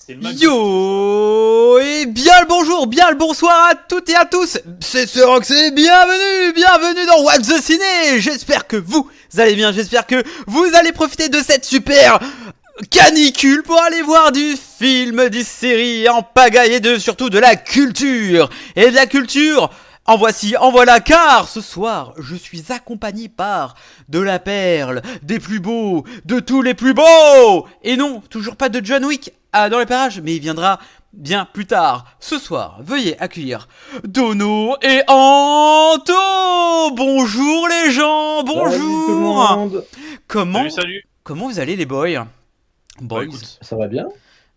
C'est le Mac. Yo et bien le bonjour, bien le bonsoir à toutes et à tous. C'est Roxy, bienvenue dans What the Ciné. J'espère que vous allez bien, j'espère que vous allez profiter de cette super canicule pour aller voir du film, des séries en pagaille et surtout de la culture. Et de la culture, en voici, en voilà, car ce soir, je suis accompagné par de la perle, des plus beaux, de tous les plus beaux. Et non, toujours pas de John Wick dans les parages, mais il viendra bien plus tard. Ce soir, veuillez accueillir Dono et Anto. Bonjour les gens, bonjour. Salut tout le monde. Comment vous allez les boys? Bah, écoute. Ça va bien?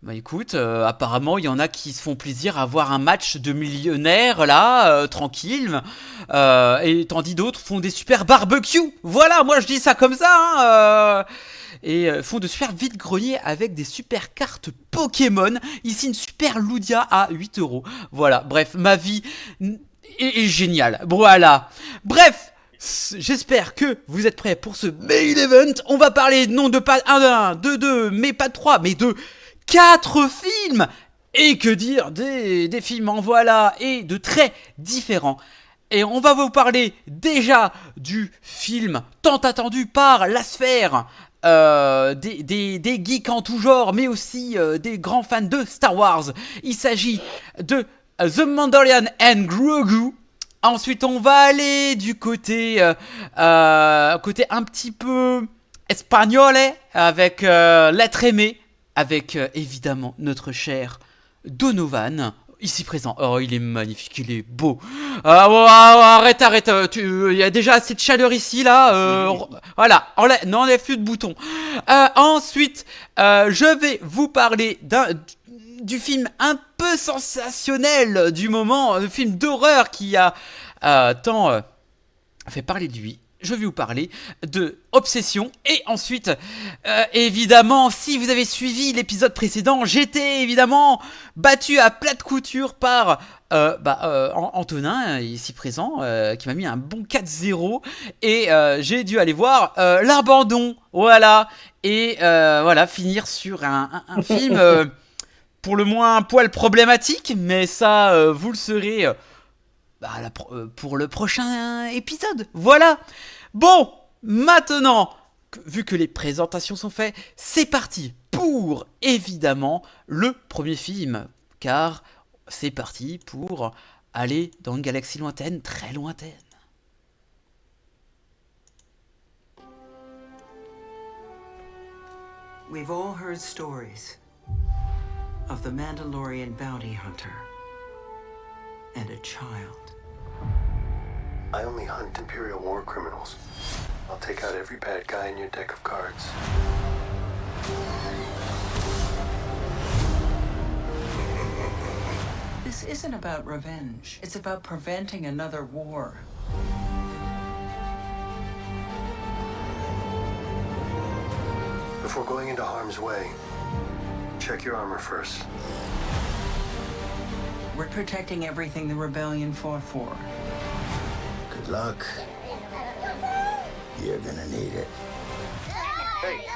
Bah écoute, apparemment il y en a qui se font plaisir à voir un match de millionnaires là, tranquille, et tandis d'autres font des super barbecues. Voilà, moi je dis ça comme ça, hein, et font de super vide-greniers avec des super cartes Pokémon. Ici une super Ludia à 8€. Voilà, bref, ma vie est géniale. Voilà. Bref. J'espère que vous êtes prêts pour ce main event. On va parler non de pas un, de deux, mais pas de 3, mais de 4 films. Et que dire des films en voilà, et de très différents. Et on va vous parler déjà du film tant attendu par la sphère, des geeks en tout genre, mais aussi des grands fans de Star Wars. Il s'agit de The Mandalorian and Grogu. Ensuite, on va aller du côté, côté un petit peu espagnol, avec l'être aimé, avec évidemment notre cher Donovan, ici présent. Oh, il est magnifique, il est beau. Arrête, il y a déjà assez de chaleur ici, là. Voilà, n'enlève plus de boutons. Ensuite, je vais vous parler du film un peu sensationnel du moment, le film d'horreur qui a tant fait parler de lui. Je vais vous parler de Obsession. Et ensuite, évidemment, si vous avez suivi l'épisode précédent, j'étais évidemment battu à plate couture par Antonin, ici présent, qui m'a mis un bon 4-0. Et j'ai dû aller voir L'Abandon. Voilà. Et voilà, finir sur un film pour le moins un poil problématique. Mais ça, vous le saurez pour le prochain épisode. Voilà. Bon, maintenant, vu que les présentations sont faites, c'est parti pour, évidemment, le premier film. Car c'est parti pour aller dans une galaxie lointaine, très lointaine. We've all heard stories of the Mandalorian bounty hunter and a child. I only hunt Imperial war criminals. I'll take out every bad guy in your deck of cards. This isn't about revenge. It's about preventing another war. Before going into harm's way, check your armor first. We're protecting everything the rebellion fought for. Good luck. You're gonna need it. Hey.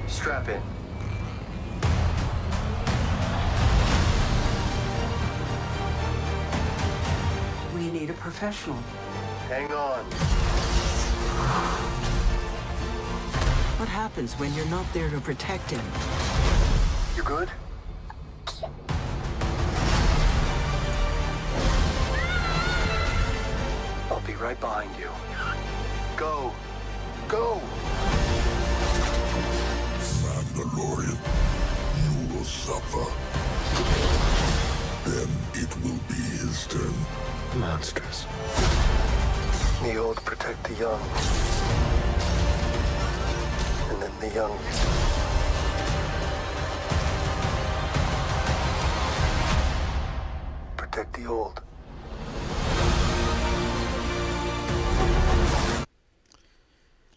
Strap in. We need a professional. Hang on. What happens when you're not there to protect him? You good? I'll be right behind you. Go! Go! Mandalorian, you will suffer. Then it will be his turn. Monstrous. The old protect the young. And then the young. Protect the old.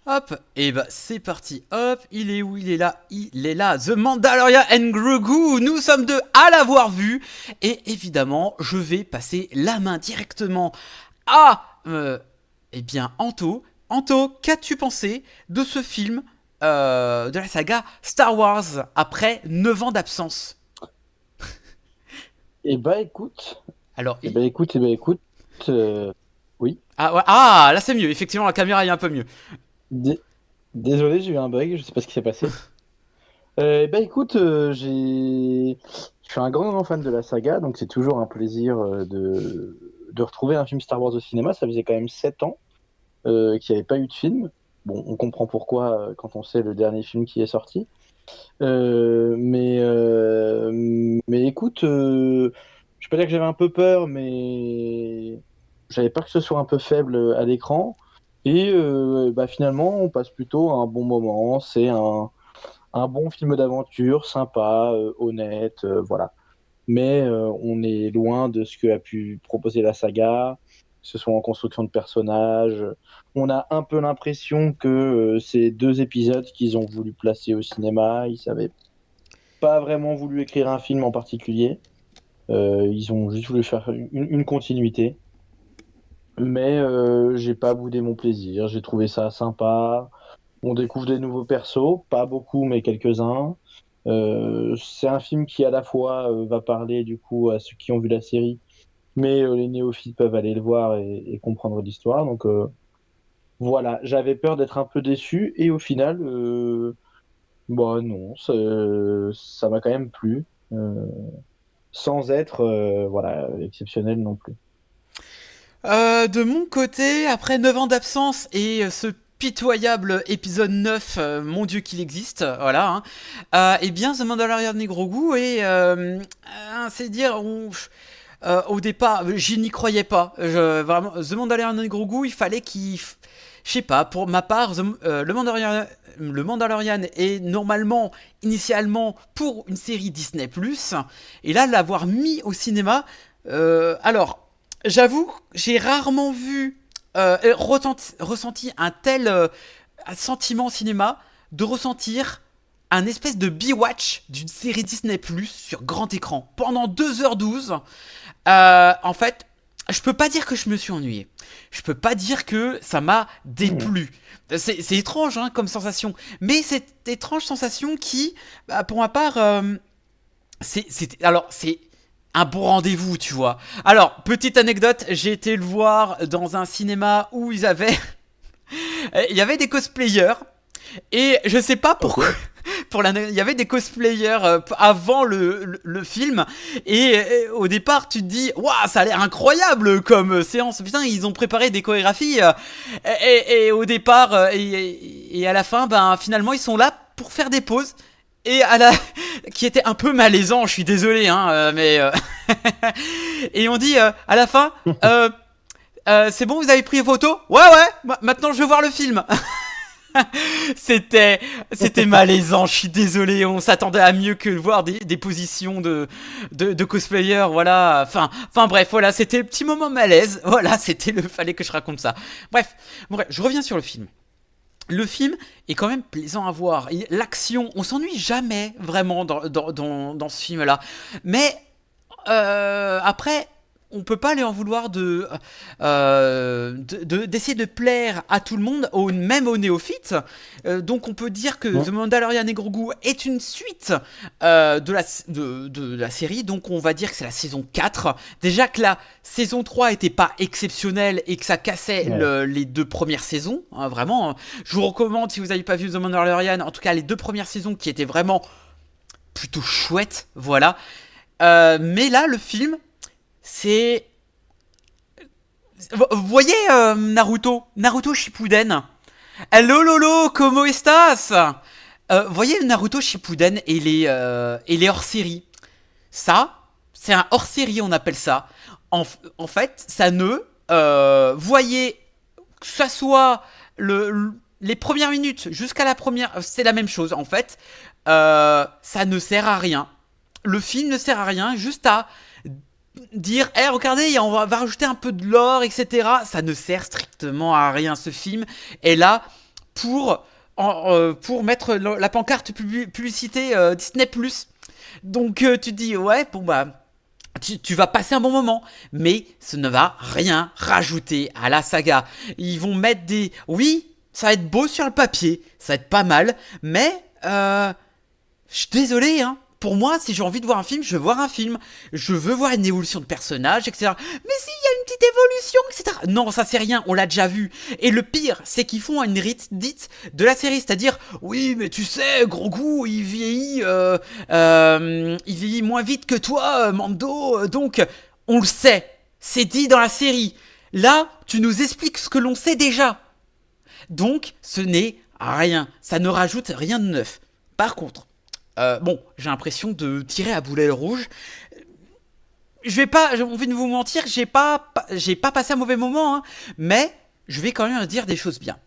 Hop, et bah c'est parti, hop, il est où? Il est là, The Mandalorian and Grogu, nous sommes deux à l'avoir vu, et évidemment, je vais passer la main directement à, Anto. Anto, qu'as-tu pensé de ce film de la saga Star Wars après 9 ans d'absence? Eh bah écoute, Alors, oui. ah, ouais, ah, là c'est mieux, effectivement la caméra est un peu mieux. Dé- Désolé, j'ai eu un bug, je sais pas ce qui s'est passé. Bah écoute, je suis un grand fan de la saga, donc c'est toujours un plaisir de retrouver un film Star Wars au cinéma. Ça faisait quand même 7 ans qu'il n'y avait pas eu de film. Bon, on comprend pourquoi quand on sait le dernier film qui est sorti. Mais écoute, je peux dire que j'avais un peu peur, mais j'avais peur que ce soit un peu faible à l'écran. Et bah, finalement, on passe plutôt un bon moment. C'est un bon film d'aventure, sympa, honnête, voilà. Mais on est loin de ce que a pu proposer la saga, que ce soit en construction de personnages. On a un peu l'impression que ces 2 épisodes qu'ils ont voulu placer au cinéma, ils savaient pas vraiment voulu écrire un film en particulier. Ils ont juste voulu faire une continuité. Mais j'ai pas boudé mon plaisir. J'ai trouvé ça sympa. On découvre des nouveaux persos, pas beaucoup, mais quelques-uns. C'est un film qui à la fois va parler du coup à ceux qui ont vu la série, mais les néophytes peuvent aller le voir et comprendre l'histoire. Donc voilà, j'avais peur d'être un peu déçu et au final, bah non, ça m'a quand même plu, sans être voilà exceptionnel non plus. De mon côté, après 9 ans d'absence et ce pitoyable épisode 9, mon dieu qu'il existe, voilà, hein, eh bien The Mandalorian et Grogu, et c'est dire, au départ, j'y n'y croyais pas. Vraiment, The Mandalorian et Grogu, il fallait je sais pas, pour ma part, le Mandalorian est normalement, initialement, pour une série Disney+, et là, l'avoir mis au cinéma, alors, j'avoue, j'ai rarement ressenti un tel sentiment au cinéma, de ressentir un espèce de biwatch d'une série Disney Plus sur grand écran pendant 2h12. En fait, je peux pas dire que je me suis ennuyé. Je peux pas dire que ça m'a déplu. C'est étrange hein, comme sensation. Mais cette étrange sensation qui, bah, pour ma part, c'est un bon rendez-vous, tu vois. Alors, petite anecdote, j'ai été le voir dans un cinéma où il y avait des cosplayers. Et je sais pas pourquoi. Il y avait des cosplayers avant le film. Et au départ, tu te dis, waouh, ça a l'air incroyable comme séance. Putain, ils ont préparé des chorégraphies. Et au départ, et à la fin, ben finalement, ils sont là pour faire des pauses. Et qui était un peu malaisant, je suis désolé, hein, mais et on dit à la fin, c'est bon, vous avez pris photo? Ouais, maintenant je veux voir le film. C'était malaisant, je suis désolé, on s'attendait à mieux que de voir des positions de cosplayers, voilà, enfin bref, voilà, c'était le petit moment malaise, voilà, fallait que je raconte ça. Bref, je reviens sur le film. Le film est quand même plaisant à voir. L'action, on s'ennuie jamais vraiment dans ce film-là. Mais après, on peut pas aller en vouloir d'essayer de plaire à tout le monde, même aux néophytes. Donc on peut dire que The Mandalorian et Grogu est une suite de la série. Donc on va dire que c'est la saison 4. Déjà que la saison 3 était pas exceptionnelle et que ça cassait les 2 premières saisons. Hein, vraiment, je vous recommande, si vous n'avez pas vu The Mandalorian, en tout cas les 2 premières saisons qui étaient vraiment plutôt chouettes. Voilà. Mais là, le film... c'est... Vous voyez Naruto Shippuden. Hello Lolo, como estas? Vous voyez Naruto Shippuden et les hors-séries. Ça, c'est un hors-série, on appelle ça. En fait, ça ne... voyez, que ça soit les premières minutes jusqu'à la première... C'est la même chose, en fait. Ça ne sert à rien. Le film ne sert à rien, juste à... dire regardez, on va rajouter un peu de lore, etc. Ça ne sert strictement à rien. Ce film est là pour mettre la pancarte publicité Disney+. Donc tu te dis ouais, bon bah tu vas passer un bon moment, mais ça ne va rien rajouter à la saga. Ils vont mettre oui, ça va être beau sur le papier, ça va être pas mal, mais je suis désolé, hein. Pour moi, si j'ai envie de voir un film, je veux voir un film. Je veux voir une évolution de personnage, etc. Mais s'il y a une petite évolution, etc. Non, ça c'est rien, on l'a déjà vu. Et le pire, c'est qu'ils font une dite de la série, c'est-à-dire, oui, mais tu sais, Grogu, il vieillit moins vite que toi, Mando. Donc, on le sait, c'est dit dans la série. Là, tu nous expliques ce que l'on sait déjà. Donc, ce n'est rien. Ça ne rajoute rien de neuf. Par contre, j'ai l'impression de tirer à boulet rouge. J'ai envie de vous mentir, j'ai pas passé un mauvais moment, hein, mais je vais quand même dire des choses bien.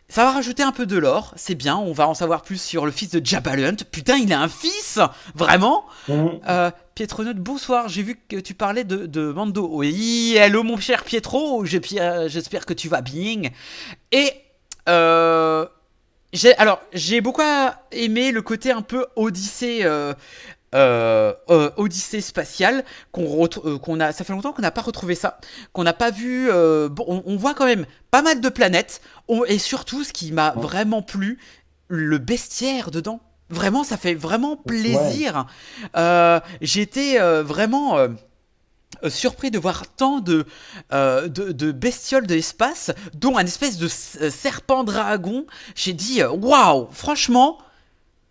Ça va rajouter un peu de lore, c'est bien, on va en savoir plus sur le fils de Jabba the Hutt. Putain, il a un fils, vraiment. Pietronaut, bonsoir, j'ai vu que tu parlais de Mando. Oui, hello mon cher Pietro, j'espère que tu vas bien. Et j'ai beaucoup aimé le côté un peu Odyssée spatiale qu'on a. Ça fait longtemps qu'on n'a pas retrouvé ça, qu'on n'a pas vu. On voit quand même pas mal de planètes et surtout ce qui m'a vraiment plu, le bestiaire dedans. Vraiment, ça fait vraiment plaisir. J'étais vraiment surpris de voir tant de bestioles de l'espace, dont un espèce de serpent dragon. J'ai dit waouh, franchement,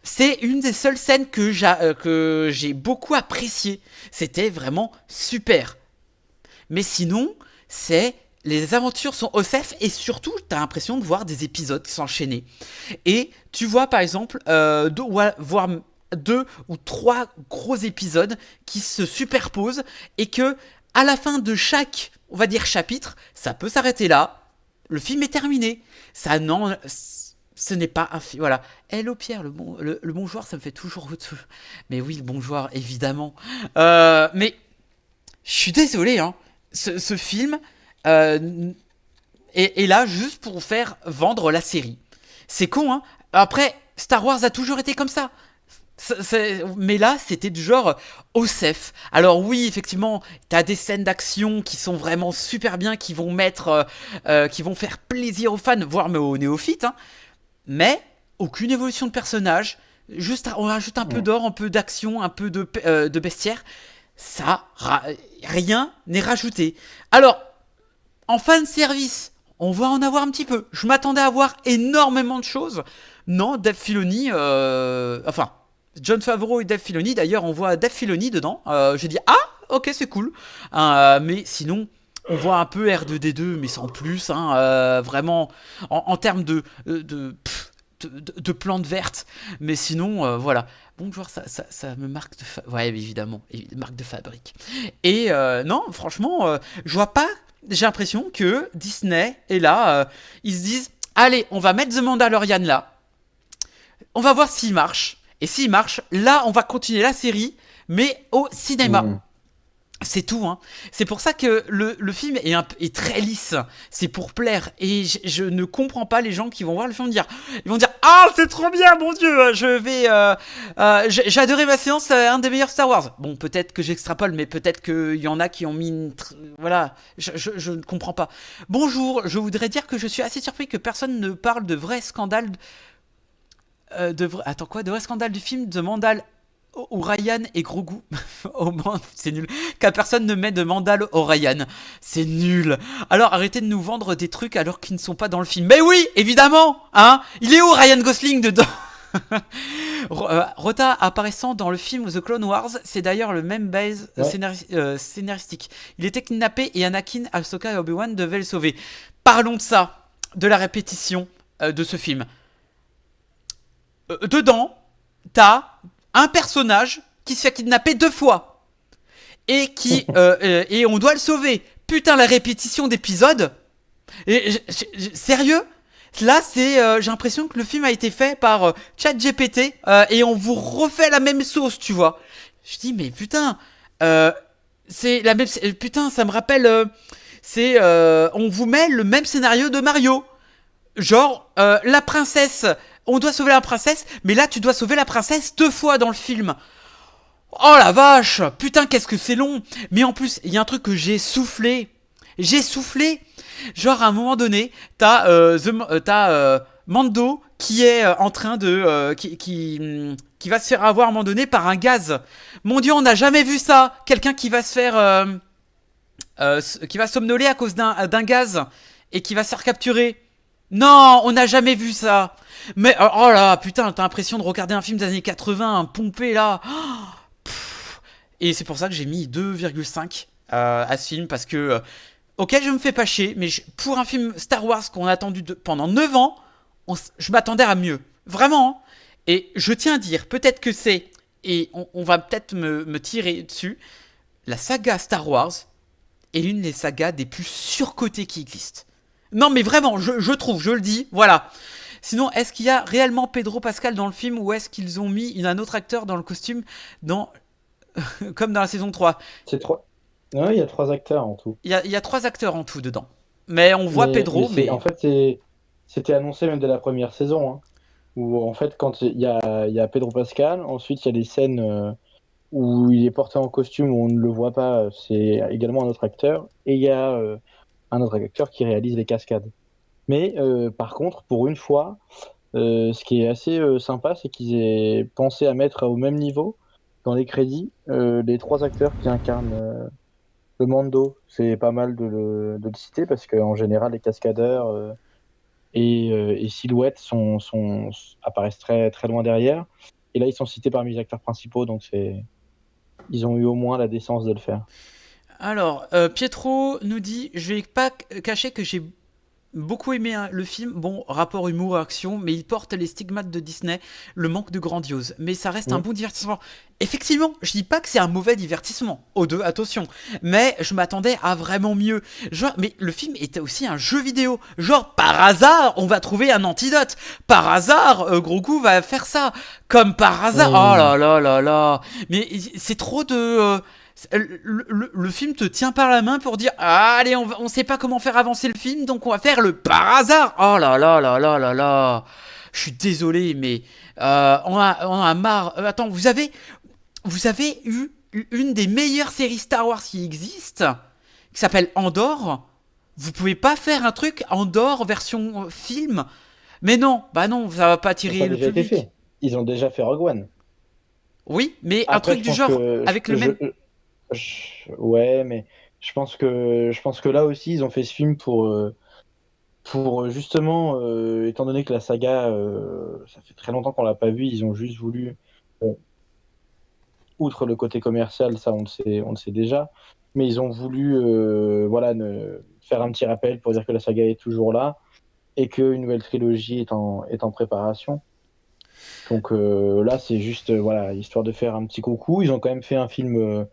c'est une des seules scènes que j'ai beaucoup apprécié. C'était vraiment super. Mais sinon, les aventures sont OSF et surtout, t'as l'impression de voir des épisodes qui sont enchaînés. Et tu vois par exemple voire 2 ou 3 gros épisodes qui se superposent et que à la fin de chaque, on va dire, chapitre, ça peut s'arrêter là. Le film est terminé. Ce n'est pas un film. Voilà. Hello Pierre, le bonjour, ça me fait toujours. Mais oui, le bonjour, évidemment. Mais je suis désolé, hein. Ce film est là juste pour faire vendre la série. C'est con, hein. Après, Star Wars a toujours été comme ça. Mais là, c'était du genre OSEF. Alors oui, effectivement, t'as des scènes d'action qui sont vraiment super bien, qui vont faire plaisir aux fans, voire même aux néophytes, hein. Mais aucune évolution de personnage. Juste, on rajoute un peu d'or, un peu d'action, un peu de bestiaire. Rien n'est rajouté. Alors, en fan service, on va en avoir un petit peu. Je m'attendais à voir énormément de choses. Non, Dave Filoni, Jon Favreau et Dave Filoni, d'ailleurs on voit Dave Filoni dedans. J'ai dit ok, c'est cool. Mais sinon, on voit un peu R2D2, mais sans plus, hein, vraiment en termes de plantes vertes. Mais sinon, voilà. Bonjour, ça me marque de ouais, évidemment, marque de fabrique. Et non, franchement, je vois pas. J'ai l'impression que Disney est là. Ils se disent, allez, on va mettre The Mandalorian là. On va voir s'il marche. Et s'il marche, là, on va continuer la série, mais au cinéma. C'est tout, hein. C'est pour ça que le film est très lisse. C'est pour plaire. Et je ne comprends pas les gens qui vont voir le film ils vont dire ah, c'est trop bien, mon Dieu. J'ai adoré ma séance, un des meilleurs Star Wars. Bon, peut-être que j'extrapole, mais peut-être qu'il y en a qui ont mis voilà. Je ne comprends pas. Bonjour, je voudrais dire que je suis assez surpris que personne ne parle de vrai scandale. De vrai scandale du film de Mandal où Ryan et Grogu. Oh man, c'est nul. Qu'à personne ne met de Mandal au Ryan. C'est nul. Alors arrêtez de nous vendre des trucs alors qu'ils ne sont pas dans le film. Mais oui, évidemment, hein. Il est où Ryan Gosling dedans? Rota apparaissant dans le film The Clone Wars, c'est d'ailleurs le même base scénaristique. Il était kidnappé et Anakin, Ahsoka et Obi-Wan devaient le sauver. Parlons de ça, de la répétition de ce film. Dedans, t'as un personnage qui se fait kidnapper 2 fois et et on doit le sauver. Putain, la répétition d'épisodes. Sérieux? Là, j'ai l'impression que le film a été fait par ChatGPT et on vous refait la même sauce, tu vois. Je dis mais putain, c'est la même. Putain, ça me rappelle. On vous met le même scénario de Mario. Genre la princesse. On doit sauver la princesse, mais là tu dois sauver la princesse 2 fois dans le film. Oh la vache, putain qu'est-ce que c'est long. Mais en plus, il y a un truc que j'ai soufflé. Genre, à un moment donné, t'as Mando qui est en train de. Qui va se faire avoir à un moment donné par un gaz. Mon dieu, on n'a jamais vu ça. Quelqu'un qui va se faire. Qui va somnoler à cause d'un gaz et qui va se faire capturer. Non, on n'a jamais vu ça. Mais oh là, putain, t'as l'impression de regarder un film des années 80, pompé là. Et c'est pour ça que j'ai mis 2,5 à ce film parce que, ok, je me fais pas chier, mais pour un film Star Wars qu'on a attendu pendant 9 ans, je m'attendais à mieux. Vraiment. Hein. Et je tiens à dire, peut-être que c'est, et on va peut-être me tirer dessus, la saga Star Wars est l'une des sagas des plus surcotées qui existent. Non mais vraiment, je trouve, je le dis, voilà. Sinon, est-ce qu'il y a réellement Pedro Pascal dans le film ou est-ce qu'ils ont mis un autre acteur dans le costume comme dans la saison 3? C'est trois. Non, il y a 3 acteurs en tout. Il y a 3 acteurs en tout dedans. Mais on voit Pedro, mais... En fait, c'était annoncé même dès la première saison. Hein, où en fait, quand il y a Pedro Pascal, ensuite il y a des scènes où il est porté en costume où on ne le voit pas, c'est également un autre acteur. Et il y a un autre acteur qui réalise les cascades. Mais par contre, pour une fois, ce qui est assez sympa, c'est qu'ils aient pensé à mettre au même niveau, dans les crédits, les 3 acteurs qui incarnent le Mando. C'est pas mal de le citer parce qu'en général, les cascadeurs et silhouettes apparaissent très, très loin derrière. Et là, ils sont cités parmi les acteurs principaux, donc ils ont eu au moins la décence de le faire. Alors, Pietro nous dit, je vais pas cacher que j'ai beaucoup aimé le film, bon, rapport humour-action, mais il porte les stigmates de Disney, le manque de grandiose. Mais ça reste un bon divertissement. Effectivement, je dis pas que c'est un mauvais divertissement, attention, mais je m'attendais à vraiment mieux. Genre, mais le film était aussi un jeu vidéo. Genre, par hasard, on va trouver un antidote. Par hasard, Grogu va faire ça. Comme par hasard. Oh là là là là. Mais c'est trop de... le film te tient par la main pour dire ah, allez, on sait pas comment faire avancer le film, donc on va faire le par hasard. Oh là là là là là là. Je suis désolé, mais on a marre. Attends, vous avez eu une des meilleures séries Star Wars qui existent, qui s'appelle Andor. Vous pouvez pas faire un truc Andor version film? Mais non, bah non, ça va pas attirer le public. Fait. Ils ont déjà fait Rogue One. Oui, mais après, un truc du genre avec le même. Ouais, mais je pense que là aussi ils ont fait ce film pour justement, étant donné que la saga, ça fait très longtemps qu'on l'a pas vu, ils ont juste voulu, bon, outre le côté commercial, ça on le sait déjà, mais ils ont voulu voilà, faire un petit rappel pour dire que la saga est toujours là et qu'une nouvelle trilogie est en préparation. Donc là c'est juste voilà, histoire de faire un petit coucou. Ils ont quand même fait un film...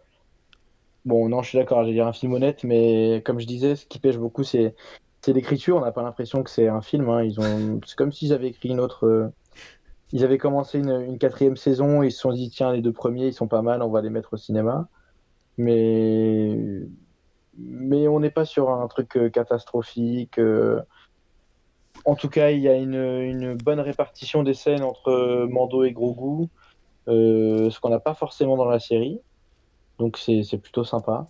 Bon, non, je suis d'accord, j'allais dire un film honnête, mais comme je disais, ce qui pêche beaucoup, c'est l'écriture. On n'a pas l'impression que c'est un film. Hein. C'est comme s'ils avaient écrit une autre. Ils avaient commencé une 4e saison, et ils se sont dit, tiens, les 2 premiers, ils sont pas mal, on va les mettre au cinéma. Mais on n'est pas sur un truc catastrophique. En tout cas, il y a une bonne répartition des scènes entre Mando et Grogu, ce qu'on n'a pas forcément dans la série. Donc c'est plutôt sympa.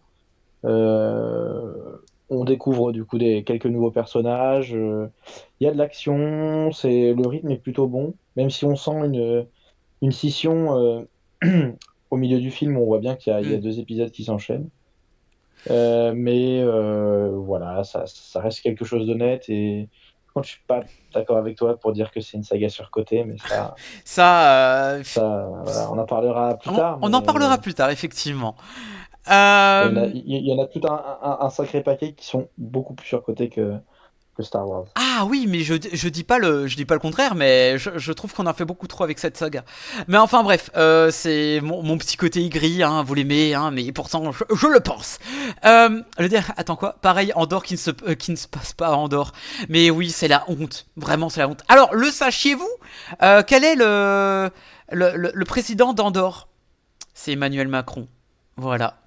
On découvre du coup quelques nouveaux personnages. Il y a de l'action, le rythme est plutôt bon. Même si on sent une scission au milieu du film, on voit bien qu'il y a 2 épisodes qui s'enchaînent. Mais voilà, ça reste quelque chose d'honnête. Et quand je suis pas d'accord avec toi pour dire que c'est une saga surcotée, mais ça, voilà, on en parlera plus tard. On en parlera plus tard, effectivement. Il y en a tout un sacré paquet qui sont beaucoup plus surcotés que Star Wars. Ah oui, mais je dis pas le contraire, mais je trouve qu'on a fait beaucoup trop avec cette saga. Mais enfin bref, c'est mon petit côté aigri, hein, vous l'aimez, hein, mais pourtant je le pense. Attends quoi? Pareil, Andorre qui ne se passe pas à Andorre. Mais oui, c'est la honte, vraiment c'est la honte. Alors, le sachiez-vous, quel est le président d'Andorre? C'est Emmanuel Macron. Voilà.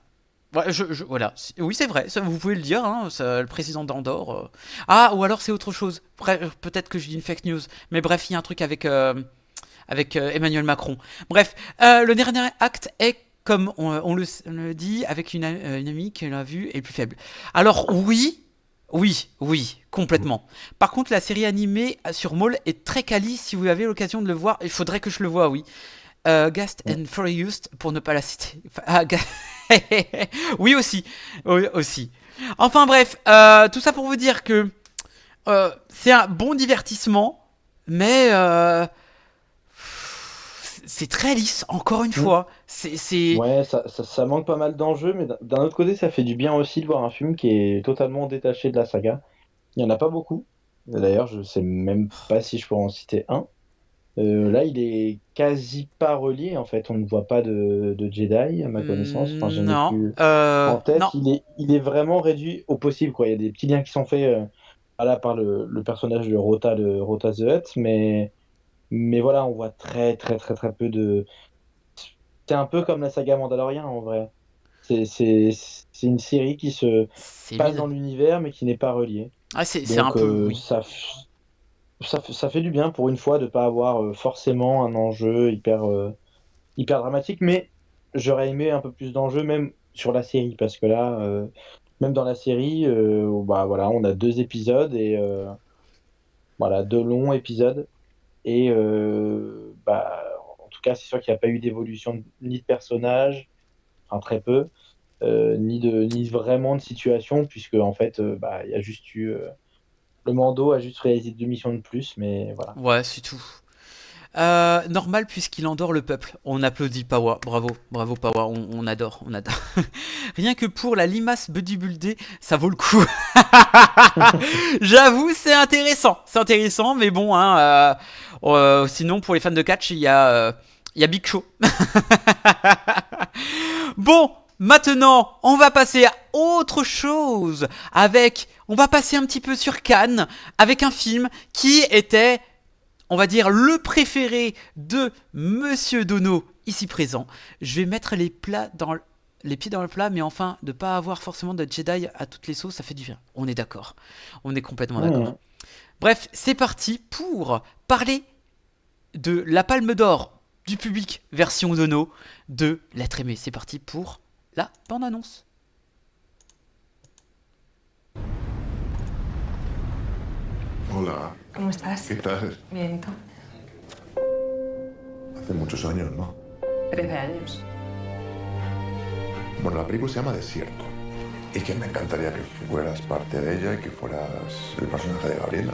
Voilà. Oui, c'est vrai, ça, vous pouvez le dire, hein, le président d'Andorre. Ah, ou alors c'est autre chose. Peut-être que je dis une fake news. Mais bref, il y a un truc avec Emmanuel Macron. Bref, le dernier acte est, comme on le dit, avec une amie qui l'a vu, est plus faible. Alors oui, Oui, oui, complètement. Par contre, la série animée sur Maul est très quali. Si vous avez l'occasion de le voir, il faudrait que je le voie, oui. Gast Mm. and Furious, pour ne pas la citer. Enfin, oui, aussi. Oui, aussi. Enfin bref, tout ça pour vous dire que c'est un bon divertissement, mais c'est très lisse, encore une Mm. fois. C'est. Ouais, ça manque pas mal d'enjeux, mais d'un autre côté, ça fait du bien aussi de voir un film qui est totalement détaché de la saga. Il y en a pas beaucoup. D'ailleurs, je sais même pas si je pourrais en citer un. Là, il est quasi pas relié, en fait. On ne voit pas de Jedi, à ma connaissance. Enfin, je n'ai Non. plus en Non. tête. Il est vraiment réduit au possible, quoi. Il y a des petits liens qui sont faits voilà, par le personnage de Rota the Hutt, mais voilà, on voit très, très, très, très peu de. C'est un peu comme la saga Mandalorian, en vrai. C'est une série qui se C'est passe vide. dans l'univers, mais qui n'est pas reliée. Ah, c'est un Donc, peu. Oui. ça fait du bien pour une fois de ne pas avoir forcément un enjeu hyper dramatique, mais j'aurais aimé un peu plus d'enjeux même sur la série, parce que là, même dans la série, bah, voilà, on a 2 épisodes, et voilà, 2 longs épisodes, et bah, en tout cas, c'est sûr qu'il n'y a pas eu d'évolution ni de personnage, enfin très peu, ni vraiment de situation, puisque en fait, bah, il y a juste eu. Le Mando a juste réalisé 2 missions de plus, mais voilà. Ouais, c'est tout. Normal puisqu'il endort le peuple. On applaudit Pawa. Bravo, bravo Pawa. On adore, on adore. Rien que pour la limace bodybuildée, ça vaut le coup. J'avoue, c'est intéressant, mais bon, hein, sinon pour les fans de catch, il y a Big Show. Bon, maintenant, on va passer à autre chose. On va passer un petit peu sur Cannes avec un film qui était, on va dire, le préféré de Monsieur Dono ici présent. Je vais mettre les pieds dans le plat, mais enfin, de pas avoir forcément de Jedi à toutes les sauces, ça fait du bien. On est d'accord. On est complètement d'accord. Mmh. Bref, c'est parti pour parler de la Palme d'Or du public version Dono de L'être aimé. C'est parti pour la bande-annonce. Hola, ¿Cómo estás? ¿qué tal? Bien, ¿y tú? Hace muchos años, ¿no? 13 años. Bueno, la película se llama Desierto. Y que me encantaría que fueras parte de ella y que fueras el personaje de Gabriela.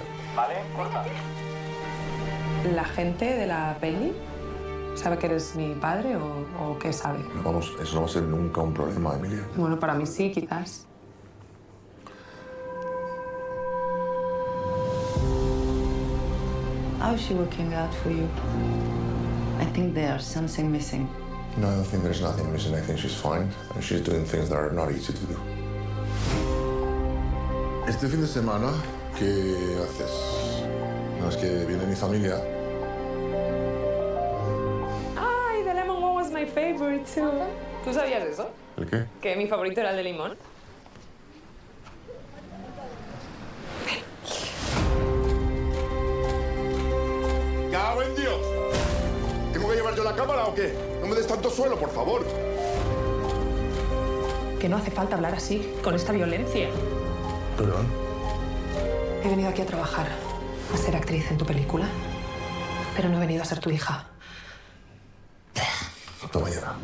¿La gente de la peli sabe que eres mi padre o qué sabe? No vamos, eso no va a ser nunca un problema, Emilia. Bueno, para mí sí, quizás. How's she working out for you? I think there's something missing. No, I don't think there's nothing missing. I think she's fine. And she's doing things that are not easy to do. Este fin de semana, ¿qué haces? No, es que viene mi familia. Ay, the lemon one was my favorite too. ¿Tú sabías eso? ¿El qué? Que mi favorito era el de limón. ¡Cago en Dios! ¿Tengo que llevar yo la cámara o qué? No me des tanto suelo, por favor. Que no hace falta hablar así, con esta violencia. Perdón. He venido aquí a trabajar, a ser actriz en tu película, pero no he venido a ser tu hija. Hasta mañana.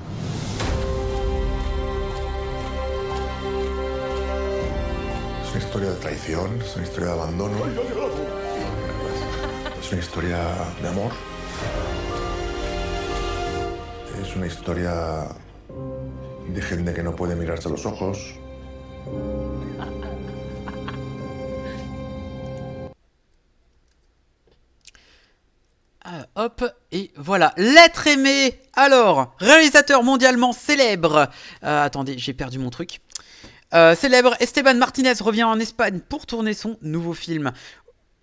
Es una historia de traición, es una historia de abandono. Es una historia de amor. Es una historia de gente que no puede mirarse a los ojos. Hop, et voilà. L'être aimé. Alors, réalisateur mondialement célèbre. Attendez, j'ai perdu mon truc. Célèbre, Esteban Martinez revient en Espagne pour tourner son nouveau film.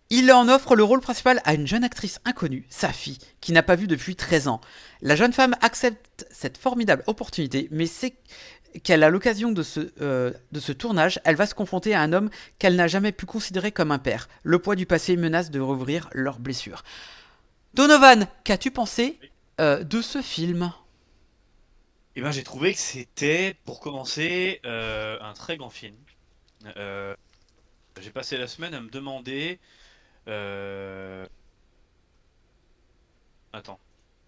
Il en offre le rôle principal à une jeune actrice inconnue, sa fille, qui n'a pas vu depuis 13 ans. La jeune femme accepte cette formidable opportunité, mais c'est qu'à l'occasion de ce tournage, elle va se confronter à un homme qu'elle n'a jamais pu considérer comme un père. Le poids du passé menace de rouvrir leurs blessures. Donovan, qu'as-tu pensé de ce film ? Eh ben, j'ai trouvé que c'était, pour commencer, un très grand film. j'ai passé la semaine à me demander. euh, Attends,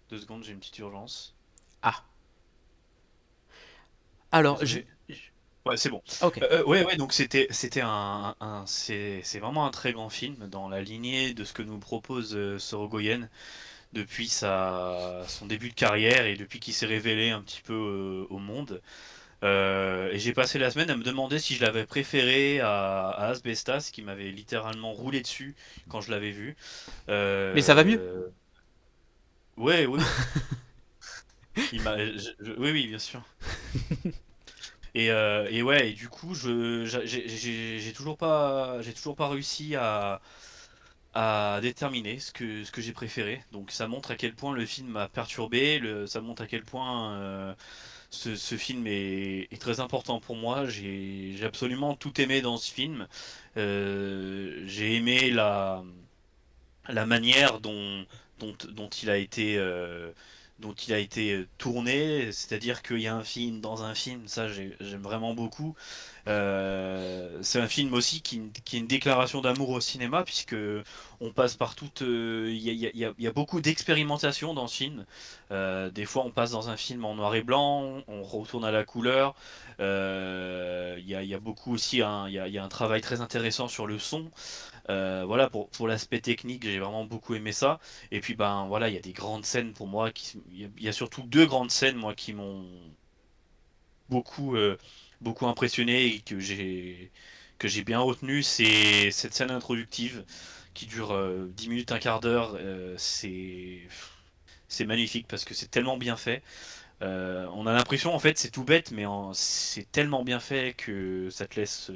2 secondes, j'ai une petite urgence. Ah. Alors, Désolé. Ouais, c'est bon. ok. Ouais, donc c'était c'est vraiment un très grand film dans la lignée de ce que nous propose Sorogoyen depuis son début de carrière et depuis qu'il s'est révélé un petit peu au monde. Et j'ai passé la semaine à me demander si je l'avais préféré à Asbestas, qui m'avait littéralement roulé dessus quand je l'avais vu. Mais ça va mieux. Ouais, oui, oui. Oui, oui, bien sûr. Et ouais, et du coup, j'ai toujours pas réussi à déterminer ce que j'ai préféré. Donc ça montre à quel point le film m'a perturbé, ça montre à quel point ce film est très important pour moi. J'ai absolument tout aimé dans ce film. J'ai aimé la manière dont dont il a été tourné, c'est-à-dire qu'il y a un film dans un film, ça j'aime vraiment beaucoup. C'est un film aussi qui est une déclaration d'amour au cinéma, puisque on passe par toute. Il y a beaucoup d'expérimentation dans ce film. Des fois, on passe dans un film en noir et blanc, on retourne à la couleur. Il y a beaucoup aussi il y a un travail très intéressant sur le son. Voilà, pour l'aspect technique, j'ai vraiment beaucoup aimé ça. Et puis, ben voilà, il y a des grandes scènes pour moi. Il y a surtout 2 grandes scènes, moi, qui m'ont beaucoup, beaucoup impressionné et que j'ai bien retenu. C'est cette scène introductive qui dure 10 minutes, un quart d'heure. C'est magnifique parce que c'est tellement bien fait. On a l'impression, en fait, c'est tout bête, mais c'est tellement bien fait que ça te laisse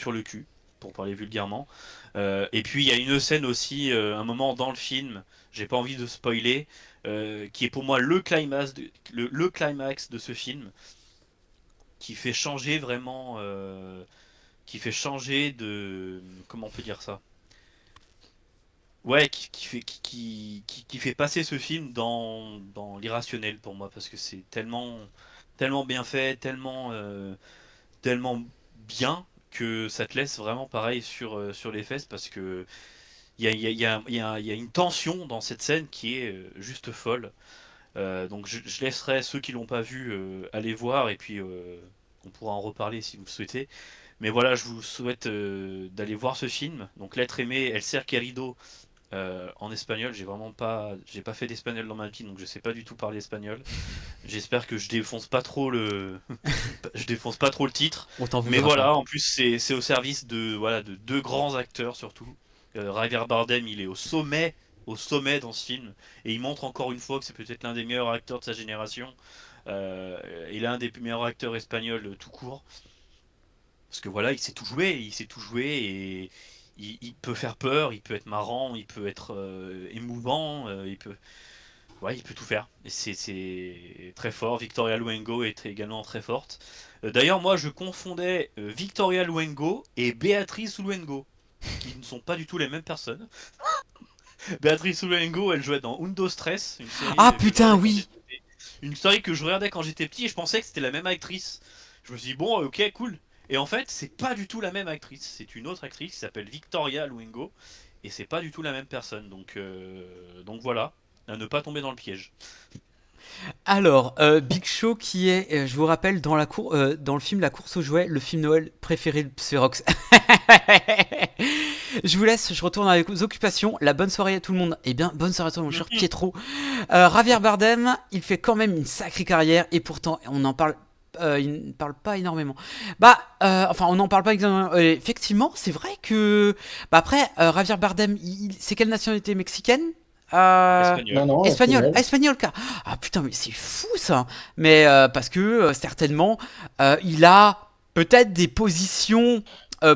sur le cul, pour parler vulgairement. Et puis il y a une scène aussi, un moment dans le film, j'ai pas envie de spoiler, qui est pour moi le climax de ce film, qui fait changer vraiment, qui fait changer de, comment on peut dire ça? Ouais, qui fait passer ce film dans l'irrationnel pour moi, parce que c'est tellement bien fait, tellement bien que ça te laisse vraiment pareil sur les fesses parce que il y a une tension dans cette scène qui est juste folle. Donc je laisserai ceux qui l'ont pas vu aller voir et puis on pourra en reparler si vous le souhaitez. Mais voilà, je vous souhaite d'aller voir ce film. Donc L'être aimé, El ser querido en espagnol. J'ai pas fait d'espagnol dans ma vie, donc je sais pas du tout parler espagnol. J'espère que je défonce pas trop je défonce pas trop le titre. On t'en Mais voudra pas. voilà, en plus c'est au service de 2 grands acteurs surtout. Javier Bardem, il est au sommet dans ce film, et il montre encore une fois que c'est peut-être l'un des meilleurs acteurs de sa génération. Il est l'un des meilleurs acteurs espagnols tout court. Parce que voilà, il sait tout jouer et il peut faire peur, il peut être marrant, il peut être émouvant, ouais, il peut tout faire. Et c'est très fort. Victoria Luengo est également très forte. D'ailleurs, moi, je confondais Victoria Luengo et Béatrice Luengo, qui ne sont pas du tout les mêmes personnes. Béatrice Luengo, elle jouait dans Undo Stress, Ah putain, oui. une série que je regardais quand j'étais petit, et je pensais que c'était la même actrice. Je me suis dit, bon, ok, cool. Et en fait, c'est pas du tout la même actrice. C'est une autre actrice qui s'appelle Victoria Luengo, et c'est pas du tout la même personne. Donc voilà, à ne pas tomber dans le piège. Alors, Big Show qui est, je vous rappelle, dans le film La course aux jouets, le film Noël préféré de Spherox. Je vous laisse, je retourne avec vos occupations. La bonne soirée à tout le monde. Eh bien, bonne soirée à tout le monde, cher Pietro. Javier Bardem, il fait quand même une sacrée carrière et pourtant, on en parle. Il ne parle pas énormément. Enfin, on n'en parle pas énormément. Effectivement, c'est vrai que. Bah après, Javier Bardem, c'est quelle nationalité mexicaine? Espagnol. Non, non, Espagnol, espagnol. espagnol, car. Ah putain, mais c'est fou ça. Mais parce que certainement, il a peut-être des positions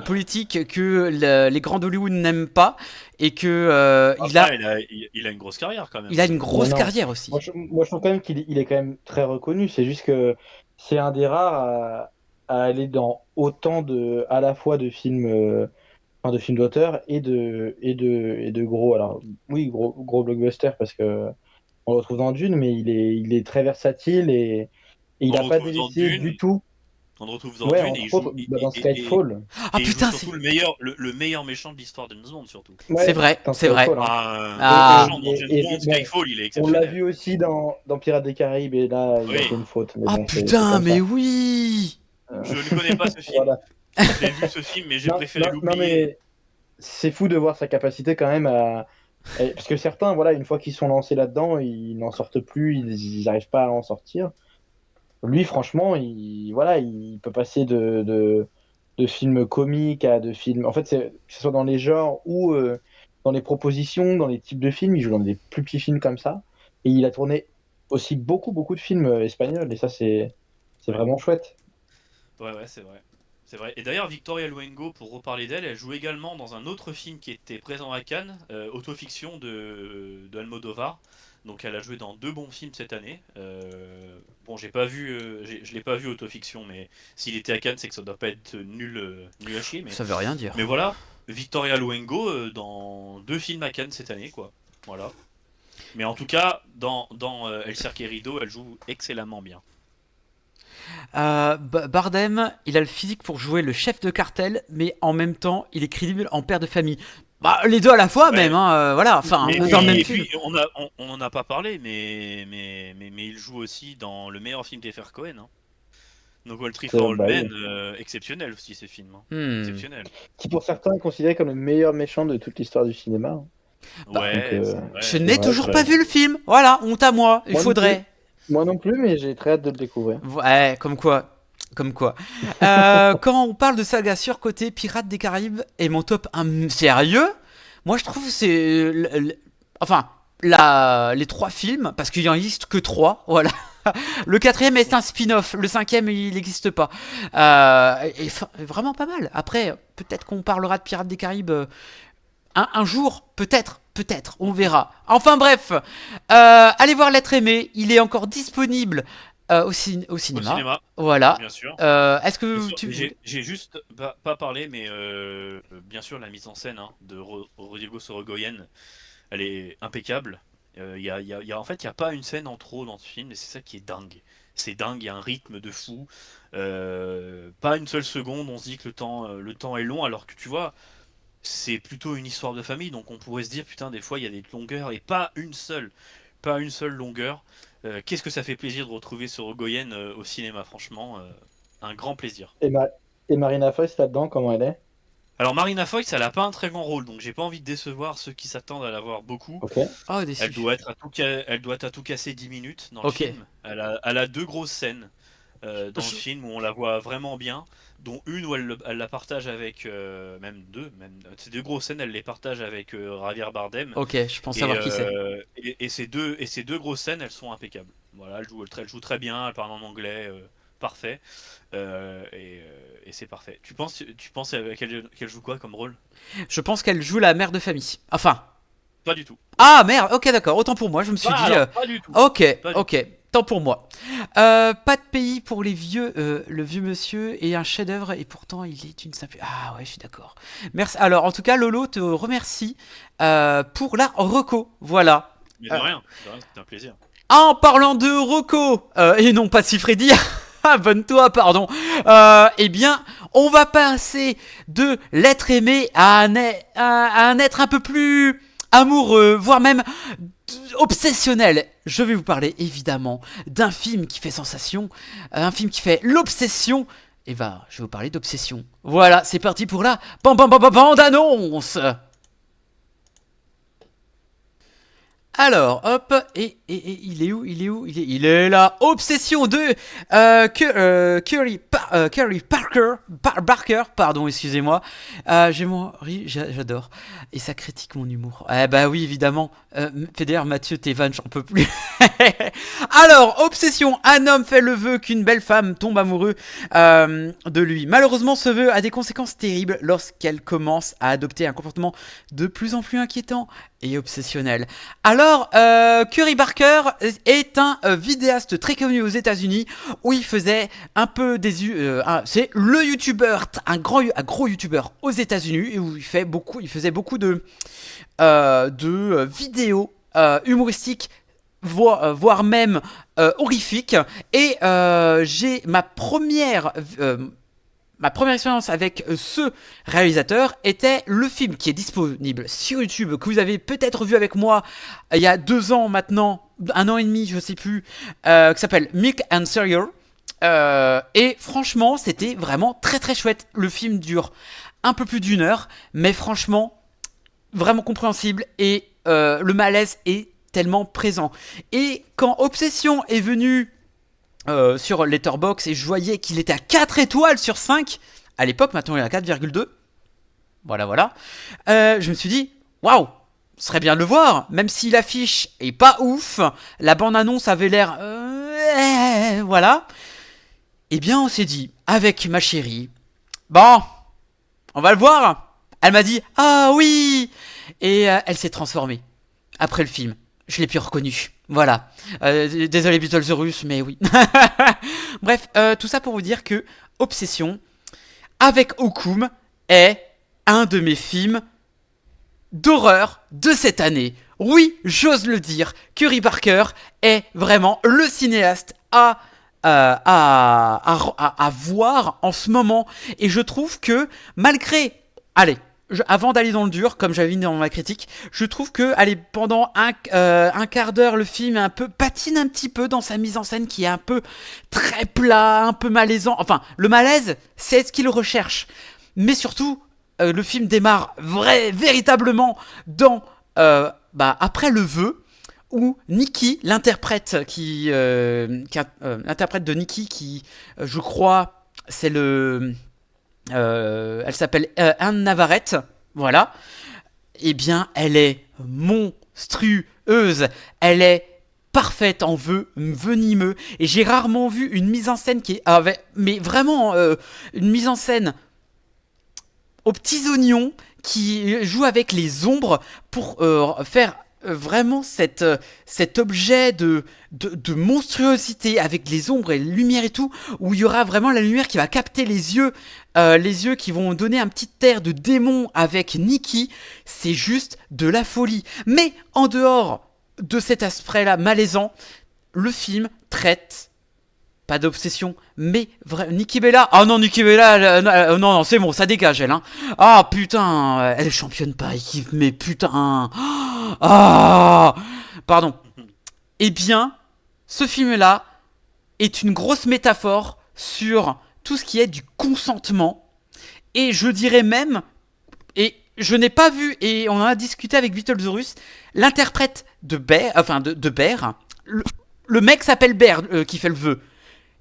politiques que les grands d'Hollywood n'aiment pas et que Après, il a une grosse carrière quand même. il a une Non, grosse non. carrière aussi. Moi, je trouve quand même qu'il est quand même très reconnu. C'est juste que c'est un des rares à aller dans autant à la fois de films, enfin, de films d'auteur et de gros. Alors, oui, gros blockbusters parce que on le retrouve dans Dune, mais il est très versatile et il On n'a le pas retrouve dans délaissé Dune. du tout. qu'on retrouve dans Ouais, Dune, et il entre joue, autres, dans Skyfall. Ah et il joue putain, surtout le meilleur méchant de l'histoire de James Bond, surtout. c'est Ouais, vrai, dans c'est vrai. Skyfall, hein. Le Ah, méchant dans James Bond, Bon, Skyfall, il est on l'a exceptionnel. vu aussi dans Pirates des Caraïbes, et là, il a Oui. fait une faute. Mais ah bon, c'est putain, comme mais ça. oui. Je ne connais pas ce film. Voilà. J'ai vu ce film, mais j'ai Non, préféré non, l'oublier. mais c'est fou de voir sa capacité quand même parce que certains, voilà, une fois qu'ils sont lancés là-dedans, ils n'en sortent plus, ils n'arrivent pas à en sortir. Lui, franchement, voilà, il peut passer de films comiques à de films. En fait, que ce soit dans les genres ou dans les propositions, dans les types de films, il joue dans des plus petits films comme ça. Et il a tourné aussi beaucoup de films espagnols, et ça, c'est Ouais. vraiment chouette. Ouais, c'est vrai. C'est vrai. Et d'ailleurs, Victoria Luengo, pour reparler d'elle, elle joue également dans un autre film qui était présent à Cannes, Autofiction de Almodovar. Donc elle a joué dans 2 bons films cette année. Bon, j'ai pas vu, je l'ai pas vu Autofiction, mais s'il était à Cannes, c'est que ça doit pas être nul à chier. Ça veut rien dire. Mais voilà, Victoria Luengo dans 2 films à Cannes cette année, quoi. Voilà. Mais en tout cas, dans El Cerque Rideau, elle joue excellemment bien. Bardem, il a le physique pour jouer le chef de cartel, mais en même temps, il est crédible en père de famille. Bah, les deux à la fois, Ouais. même, hein, voilà, enfin, Mais dans le oui, même et film. puis on en a pas parlé, mais il joue aussi dans le meilleur film des frères Cohen. Hein. No Country for Old Bah oui. Men, exceptionnel aussi ces films. Hein. Hmm. Exceptionnel. Qui pour certains est considéré comme le meilleur méchant de toute l'histoire du cinéma, hein. Ouais, Donc, c'est vrai. Je n'ai ouais, toujours ouais. pas vu le film. Voilà, honte à moi. Il Moi non faudrait. Moi non plus, mais j'ai très hâte de le découvrir. Ouais, comme quoi. Comme quoi. Quand on parle de saga surcotée, Pirates des Caraïbes est mon top 1 sérieux. Moi, je trouve que c'est. Enfin, les 3 films, parce qu'il n'y en existe que 3, voilà. Le 4e est un spin-off, le 5e il n'existe pas. Et vraiment pas mal. Après, peut-être qu'on parlera de Pirates des Caraïbes un jour, peut-être, on verra. Enfin bref, allez voir L'être aimé, il est encore disponible au cinéma. Voilà. Bien sûr. Est-ce que Bien sûr. tu... J'ai juste pas parlé, mais bien sûr la mise en scène de Rodrigo Sorogoyen, elle est impeccable. En fait, il n'y a pas une scène en trop dans ce film, et c'est ça qui est dingue. C'est dingue, il y a un rythme de fou. Pas une seule seconde, on se dit que le temps est long, alors que tu vois, c'est plutôt une histoire de famille, donc on pourrait se dire, putain, des fois il y a des longueurs, et pas une seule longueur. Qu'est-ce que ça fait plaisir de retrouver Sorogoyen au cinéma, franchement, un grand plaisir. Et Marina Foïs là-dedans, comment elle est? Alors Marina Foïs, elle a pas un très grand rôle, donc j'ai pas envie de décevoir ceux qui s'attendent à la voir beaucoup. Ok. Oh, déçu. Elle doit être à tout casser 10 minutes dans le Ok. film. Elle a 2 grosses scènes dans le film où on la voit vraiment bien, dont une où elle la partage avec, même ces 2 grosses scènes, elle les partage avec Javier Bardem. Ok, je pense savoir qui c'est. Et ces deux grosses scènes, elles sont impeccables. Voilà, elle joue très bien, elle parle en anglais, parfait. Et c'est parfait. Tu penses qu'elle joue quoi comme rôle? Je pense qu'elle joue la mère de famille. Enfin... Pas du tout. Ah merde, ok d'accord, autant pour moi, je me suis dit... Alors, pas du tout. Ok, Pas du ok, tant pour moi. Pas de pays pour les vieux, le vieux monsieur est un chef-d'œuvre et pourtant il est une simple... Ah ouais, je suis d'accord. Merci. Alors en tout cas, Lolo te remercie pour la reco, voilà. Mais de rien, c'est un plaisir. En parlant de reco, et non pas si Freddy... Abonne-toi, pardon. Eh bien, on va passer de l'être aimé à un être un peu plus amoureux, voire même obsessionnel. Je vais vous parler évidemment d'un film qui fait sensation, un film qui fait l'obsession. Et bah, je vais vous parler d'obsession. Voilà, c'est parti pour la bande-annonce. Alors, hop, et il est où? Il est là. Obsession de Curry Barker, pardon, excusez-moi. J'adore. Et ça critique mon humour. Eh bah oui, évidemment. Federer, Mathieu, tes vannes, j'en peux plus. Alors, obsession. Un homme fait le vœu qu'une belle femme tombe amoureux de lui. Malheureusement, ce vœu a des conséquences terribles lorsqu'elle commence à adopter un comportement de plus en plus inquiétant et obsessionnel. Alors, Curry Barker est un vidéaste très connu aux États-Unis où il faisait un peu c'est le youtubeur, un gros youtubeur aux États-Unis et où il faisait beaucoup de vidéos humoristiques voire même horrifique. Et j'ai ma première expérience avec ce réalisateur était le film qui est disponible sur YouTube, que vous avez peut-être vu avec moi il y a 2 ans maintenant, 1 an et demi, je sais plus, qui s'appelle Milk and Cereal. Et franchement, c'était vraiment très très chouette. Le film dure un peu plus d'1 heure, mais franchement, vraiment compréhensible et le malaise est tellement présent. Et quand Obsession est venu sur Letterboxd et je voyais qu'il était à 4 étoiles sur 5 à l'époque, maintenant il est à 4,2. Voilà. Je me suis dit, waouh, ce serait bien de le voir, même si l'affiche est pas ouf, la bande-annonce avait l'air. Voilà. Eh bien, on s'est dit, avec ma chérie, bon, on va le voir. Elle m'a dit, ah oui. Et elle s'est transformée après le film. Je l'ai plus reconnu. Voilà. Désolé Beetlejuice, mais oui. Bref, tout ça pour vous dire que Obsession, avec Okoum, est un de mes films d'horreur de cette année. Oui, j'ose le dire, Curry Parker est vraiment le cinéaste à voir en ce moment. Et je trouve que malgré... Allez, avant d'aller dans le dur, comme j'avais dit dans ma critique, je trouve que pendant un quart d'heure, le film patine un petit peu dans sa mise en scène qui est un peu très plat, un peu malaisant. Enfin, le malaise, c'est ce qu'il recherche. Mais surtout, le film démarre véritablement dans après le vœu, où Nikki, l'interprète l'interprète de Nikki, qui je crois c'est elle s'appelle Anne Navarrete, voilà. Eh bien, elle est monstrueuse, elle est parfaite en venimeux, et j'ai rarement vu une mise en scène mais vraiment une mise en scène aux petits oignons qui joue avec les ombres pour faire vraiment cet objet de monstruosité avec les ombres et les lumières et tout, où il y aura vraiment la lumière qui va capter les yeux qui vont donner un petit air de démon avec Nikki. C'est juste de la folie. Mais en dehors de cet aspect-là malaisant, le film traite pas d'obsession, mais Nikki Bella. Ah non, Nikki Bella, non, c'est bon, ça dégage elle. Hein. Ah putain, elle est championne par équipe, mais putain. Ah, pardon. Eh bien, ce film-là est une grosse métaphore sur tout ce qui est du consentement. Et je dirais même, et je n'ai pas vu, et on en a discuté avec Beetlejuice, l'interprète de Bear, le mec s'appelle Bear qui fait le vœu.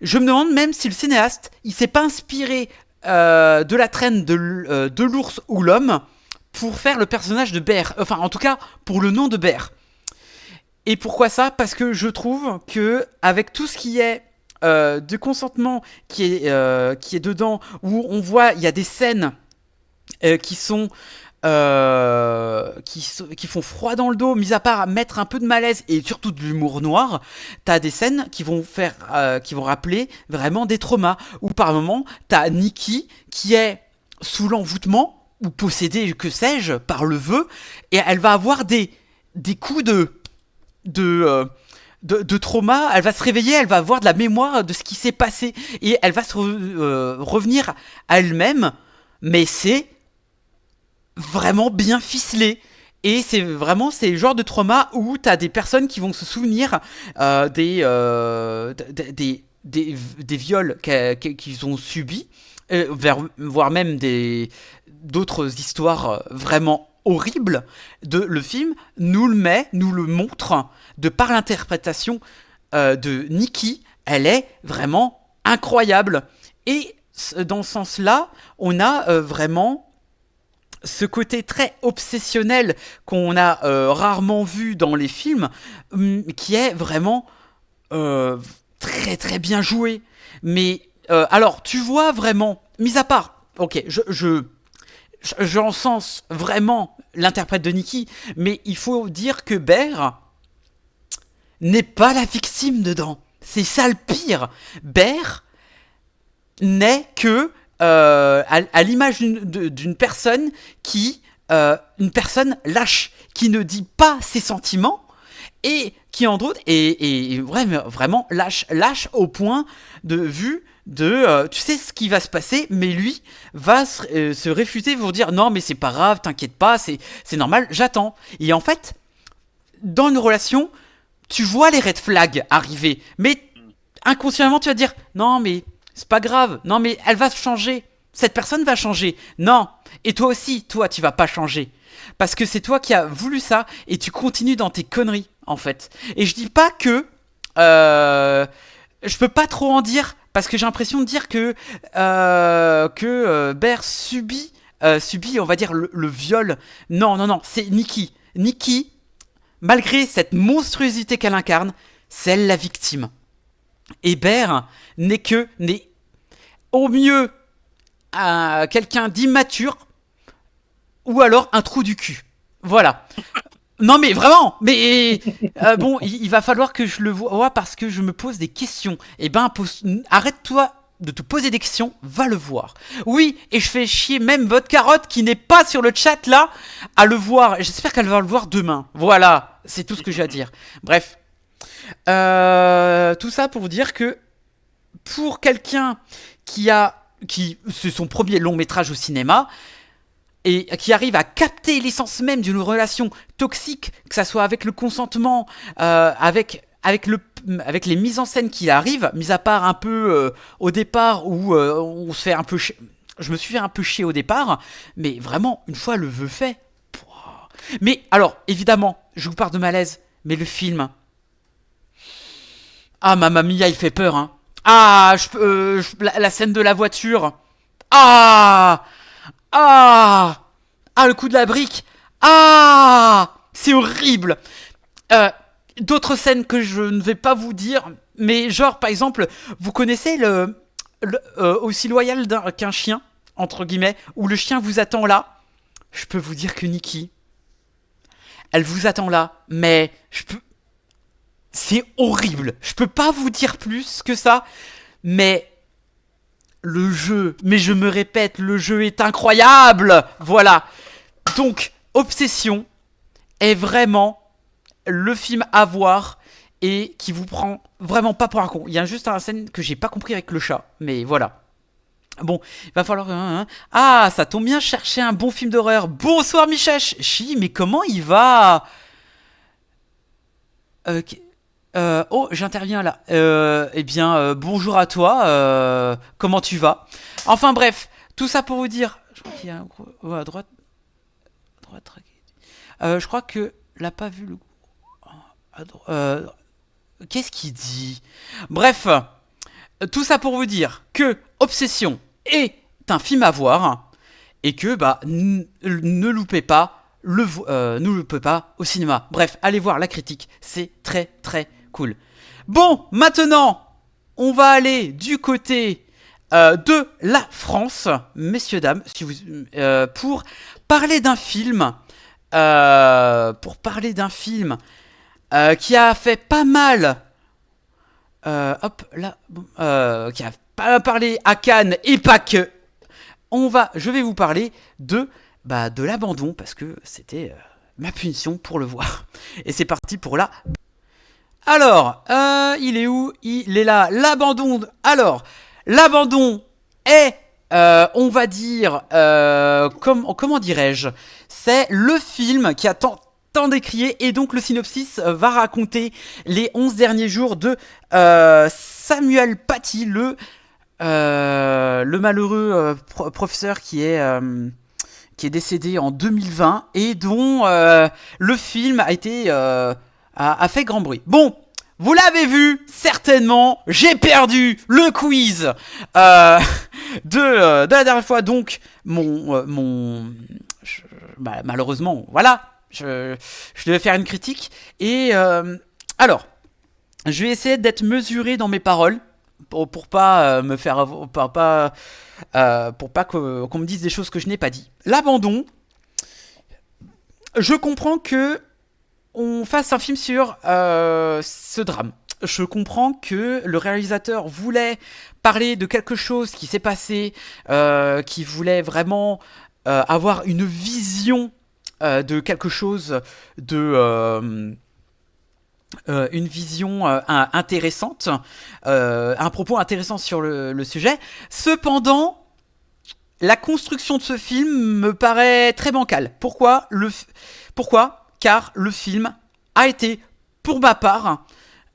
Je me demande même si le cinéaste, il s'est pas inspiré de la traîne de l'ours ou l'homme pour faire le personnage de Bear. Enfin, en tout cas, pour le nom de Bear. Et pourquoi ça ? Parce que je trouve que avec tout ce qui est de consentement qui est dedans, où on voit, il y a des scènes qui font froid dans le dos, mis à part mettre un peu de malaise et surtout de l'humour noir. T'as des scènes qui vont rappeler vraiment des traumas, où par moment t'as Nikki qui est sous l'envoûtement ou possédée, que sais-je, par le vœu, et elle va avoir des coups de trauma. Elle va se réveiller, elle va avoir de la mémoire de ce qui s'est passé et elle va revenir à elle-même, mais c'est vraiment bien ficelé. Et c'est le genre de trauma où t'as des personnes qui vont se souvenir des viols qu'ils ont subis, voire même d'autres histoires vraiment horribles. Le film nous le montre de par l'interprétation de Nikki. Elle est vraiment incroyable. Et dans ce sens-là, on a vraiment ce côté très obsessionnel qu'on a rarement vu dans les films, qui est vraiment très très bien joué. Mais alors, tu vois vraiment, mis à part, ok, j'encense vraiment l'interprète de Nikki, mais il faut dire que Bear n'est pas la victime dedans. C'est ça le pire. Bear n'est que à l'image d'une personne une personne lâche, qui ne dit pas ses sentiments et qui en d'autres est vraiment lâche au point de vue de tu sais ce qui va se passer, mais lui va se réfuter pour dire non mais c'est pas grave, t'inquiète pas, c'est normal, j'attends. Et en fait, dans une relation, tu vois les red flags arriver, mais inconsciemment tu vas dire non mais c'est pas grave, non mais elle va changer, cette personne va changer, non, et toi aussi, toi tu vas pas changer, parce que c'est toi qui as voulu ça, et tu continues dans tes conneries en fait. Et je dis pas que je peux pas trop en dire, parce que j'ai l'impression de dire que Bear subit, on va dire, le viol. Non, c'est Nikki. Nikki, malgré cette monstruosité qu'elle incarne, c'est elle la victime. Et Bear n'est au mieux quelqu'un d'immature, ou alors un trou du cul. Voilà. Non mais vraiment, mais bon, il va falloir que je le vois parce que je me pose des questions. Eh ben, arrête-toi de te poser des questions, va le voir. Oui, et je fais chier même votre carotte qui n'est pas sur le chat là à le voir. J'espère qu'elle va le voir demain. Voilà, c'est tout ce que j'ai à dire. Bref, tout ça pour vous dire que pour quelqu'un qui c'est son premier long métrage au cinéma, et qui arrive à capter l'essence même d'une relation toxique, que ça soit avec le consentement, avec les mises en scène qui arrivent, mis à part un peu au départ où on se fait un peu je me suis fait un peu chier au départ, mais vraiment, une fois le vœu fait. Pouah. Mais alors, évidemment, je vous parle de malaise, mais le film... Ah, Mamma Mia, il fait peur, hein. Ah, la scène de la voiture. Ah, le coup de la brique. Ah, c'est horrible. D'autres scènes que je ne vais pas vous dire, mais genre par exemple, vous connaissez aussi loyal qu'un chien, entre guillemets, où le chien vous attend là. Je peux vous dire que Nikki, elle vous attend là, mais c'est horrible. Je peux pas vous dire plus que ça, mais le jeu, mais je me répète, le jeu est incroyable. Voilà. Donc, Obsession est vraiment le film à voir et qui vous prend vraiment pas pour un con. Il y a juste une scène que j'ai pas compris avec le chat, mais voilà. Bon, il va falloir... Ah, ça tombe bien, chercher un bon film d'horreur. Bonsoir Michèche. Mais comment il va oh, j'interviens là. Eh bien, bonjour à toi. Comment tu vas? Enfin bref, tout ça pour vous dire. Je crois qu'il y a un gros... à droite. Je crois que l'a pas vu le. Qu'est-ce qu'il dit? Bref, tout ça pour vous dire que Obsession est un film à voir et que ne loupez pas ne loupez pas au cinéma. Bref, allez voir la critique, c'est très très cool. Bon, maintenant, on va aller du côté de la France, messieurs dames, si vous, pour parler d'un film. Qui a fait pas mal, qui a pas mal parlé à Cannes et pas que. Je vais vous parler de l'abandon parce que c'était ma punition pour le voir. Et c'est parti pour la. Alors, il est où? Il est là. L'abandon. Alors, l'abandon est, on va dire, comment dirais-je? C'est le film qui a tant décrié, et donc le synopsis va raconter les 11 derniers jours de Samuel Paty, le malheureux professeur qui est décédé en 2020 et dont le film a fait grand bruit. Bon, vous l'avez vu, certainement, j'ai perdu le quiz de la dernière fois, donc malheureusement, voilà, je devais faire une critique. Et alors, je vais essayer d'être mesuré dans mes paroles pour pas me faire, pour pas qu'on me dise des choses que je n'ai pas dit. L'abandon, je comprends que on fasse un film sur ce drame. Je comprends que le réalisateur voulait parler de quelque chose qui s'est passé, qui voulait vraiment avoir une vision de quelque chose de une vision intéressante, un propos intéressant sur le sujet. Cependant, la construction de ce film me paraît très bancale. Pourquoi ? Car le film a été, pour ma part,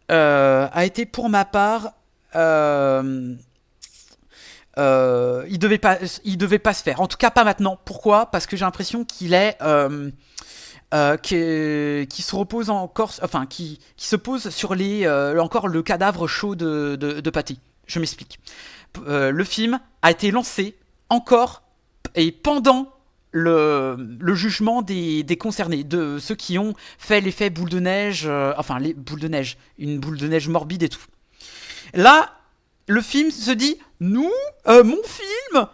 il devait pas se faire. En tout cas, pas maintenant. Pourquoi ? Parce que j'ai l'impression qu'il est qui se repose encore, enfin qui se pose sur encore le cadavre chaud de Patty. Je m'explique. Le film a été lancé encore et pendant le jugement des concernés, de ceux qui ont fait l'effet boule de neige, les boules de neige, une boule de neige morbide et tout. Là, le film se dit, nous, mon film,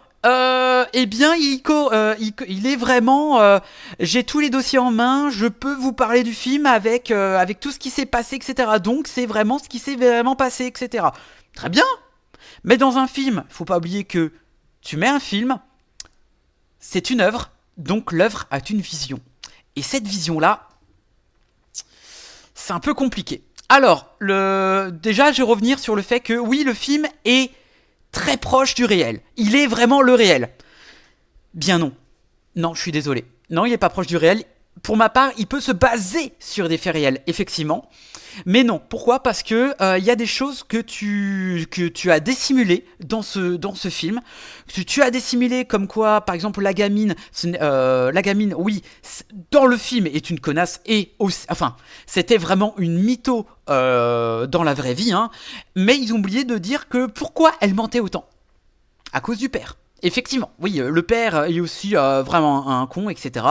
eh bien, il est vraiment. J'ai tous les dossiers en main, je peux vous parler du film avec tout ce qui s'est passé, etc. Donc, c'est vraiment ce qui s'est vraiment passé, etc. Très bien. Mais dans un film, faut pas oublier que tu mets un film, c'est une œuvre, donc l'œuvre a une vision. Et cette vision-là, c'est un peu compliqué. Alors, déjà, je vais revenir sur le fait que, oui, le film est très proche du réel. Il est vraiment le réel. Bien non. Non, je suis désolé. Non, il n'est pas proche du réel. Pour ma part, il peut se baser sur des faits réels, effectivement. Mais non. Pourquoi ? Parce que y a des choses que tu as dissimulées dans ce film. Tu as dissimulé comme quoi, par exemple, la gamine, oui, dans le film est une connasse et aussi, enfin, c'était vraiment une mytho dans la vraie vie, hein. Mais ils ont oublié de dire que pourquoi elle mentait autant. À cause du père. Effectivement, oui, le père est aussi vraiment un con, etc.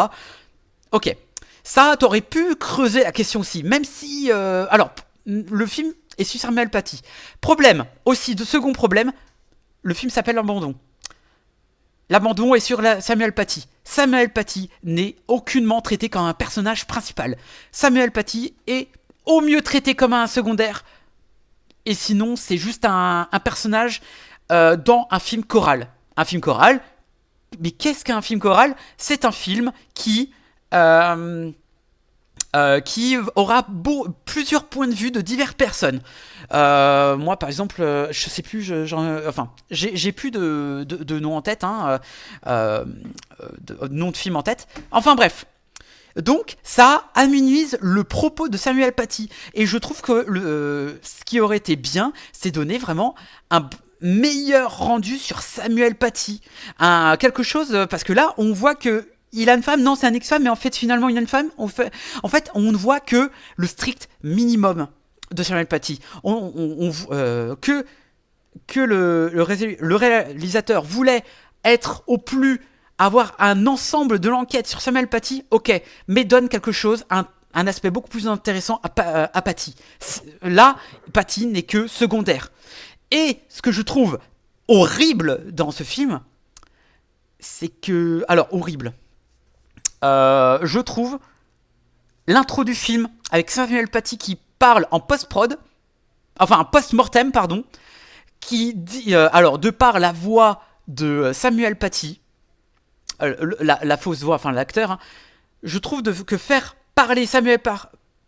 Ok. Ça, t'aurais pu creuser la question aussi, même si... alors, le film est sur Samuel Paty. Problème, aussi, de second problème, le film s'appelle L'Abandon. L'Abandon est sur Samuel Paty. Samuel Paty n'est aucunement traité comme un personnage principal. Samuel Paty est au mieux traité comme un secondaire. Et sinon, c'est juste un personnage dans un film choral. Un film choral, mais qu'est-ce qu'un film choral ? C'est un film qui aura plusieurs points de vue de diverses personnes. Moi, par exemple, je sais plus, j'ai plus de nom en tête, hein, de nom de film en tête. Enfin bref. Donc, ça amenuise le propos de Samuel Paty. Et je trouve que ce qui aurait été bien, c'est donner vraiment un meilleur rendu sur Samuel Paty. Quelque chose, parce que là, on voit que il a une femme, non, c'est un ex-femme, mais en fait, finalement, il a une femme. En fait, on ne voit que le strict minimum de Samuel Paty. Que le réalisateur voulait être au plus, avoir un ensemble de l'enquête sur Samuel Paty, ok, mais donne quelque chose, un aspect beaucoup plus intéressant à Paty. Là, Paty n'est que secondaire. Et ce que je trouve horrible dans ce film, c'est que... Alors, horrible. Je trouve l'intro du film avec Samuel Paty qui parle en post-prod, enfin post-mortem, pardon, qui dit... alors, de par la voix de Samuel Paty, la fausse voix, enfin l'acteur, hein, je trouve que faire parler Samuel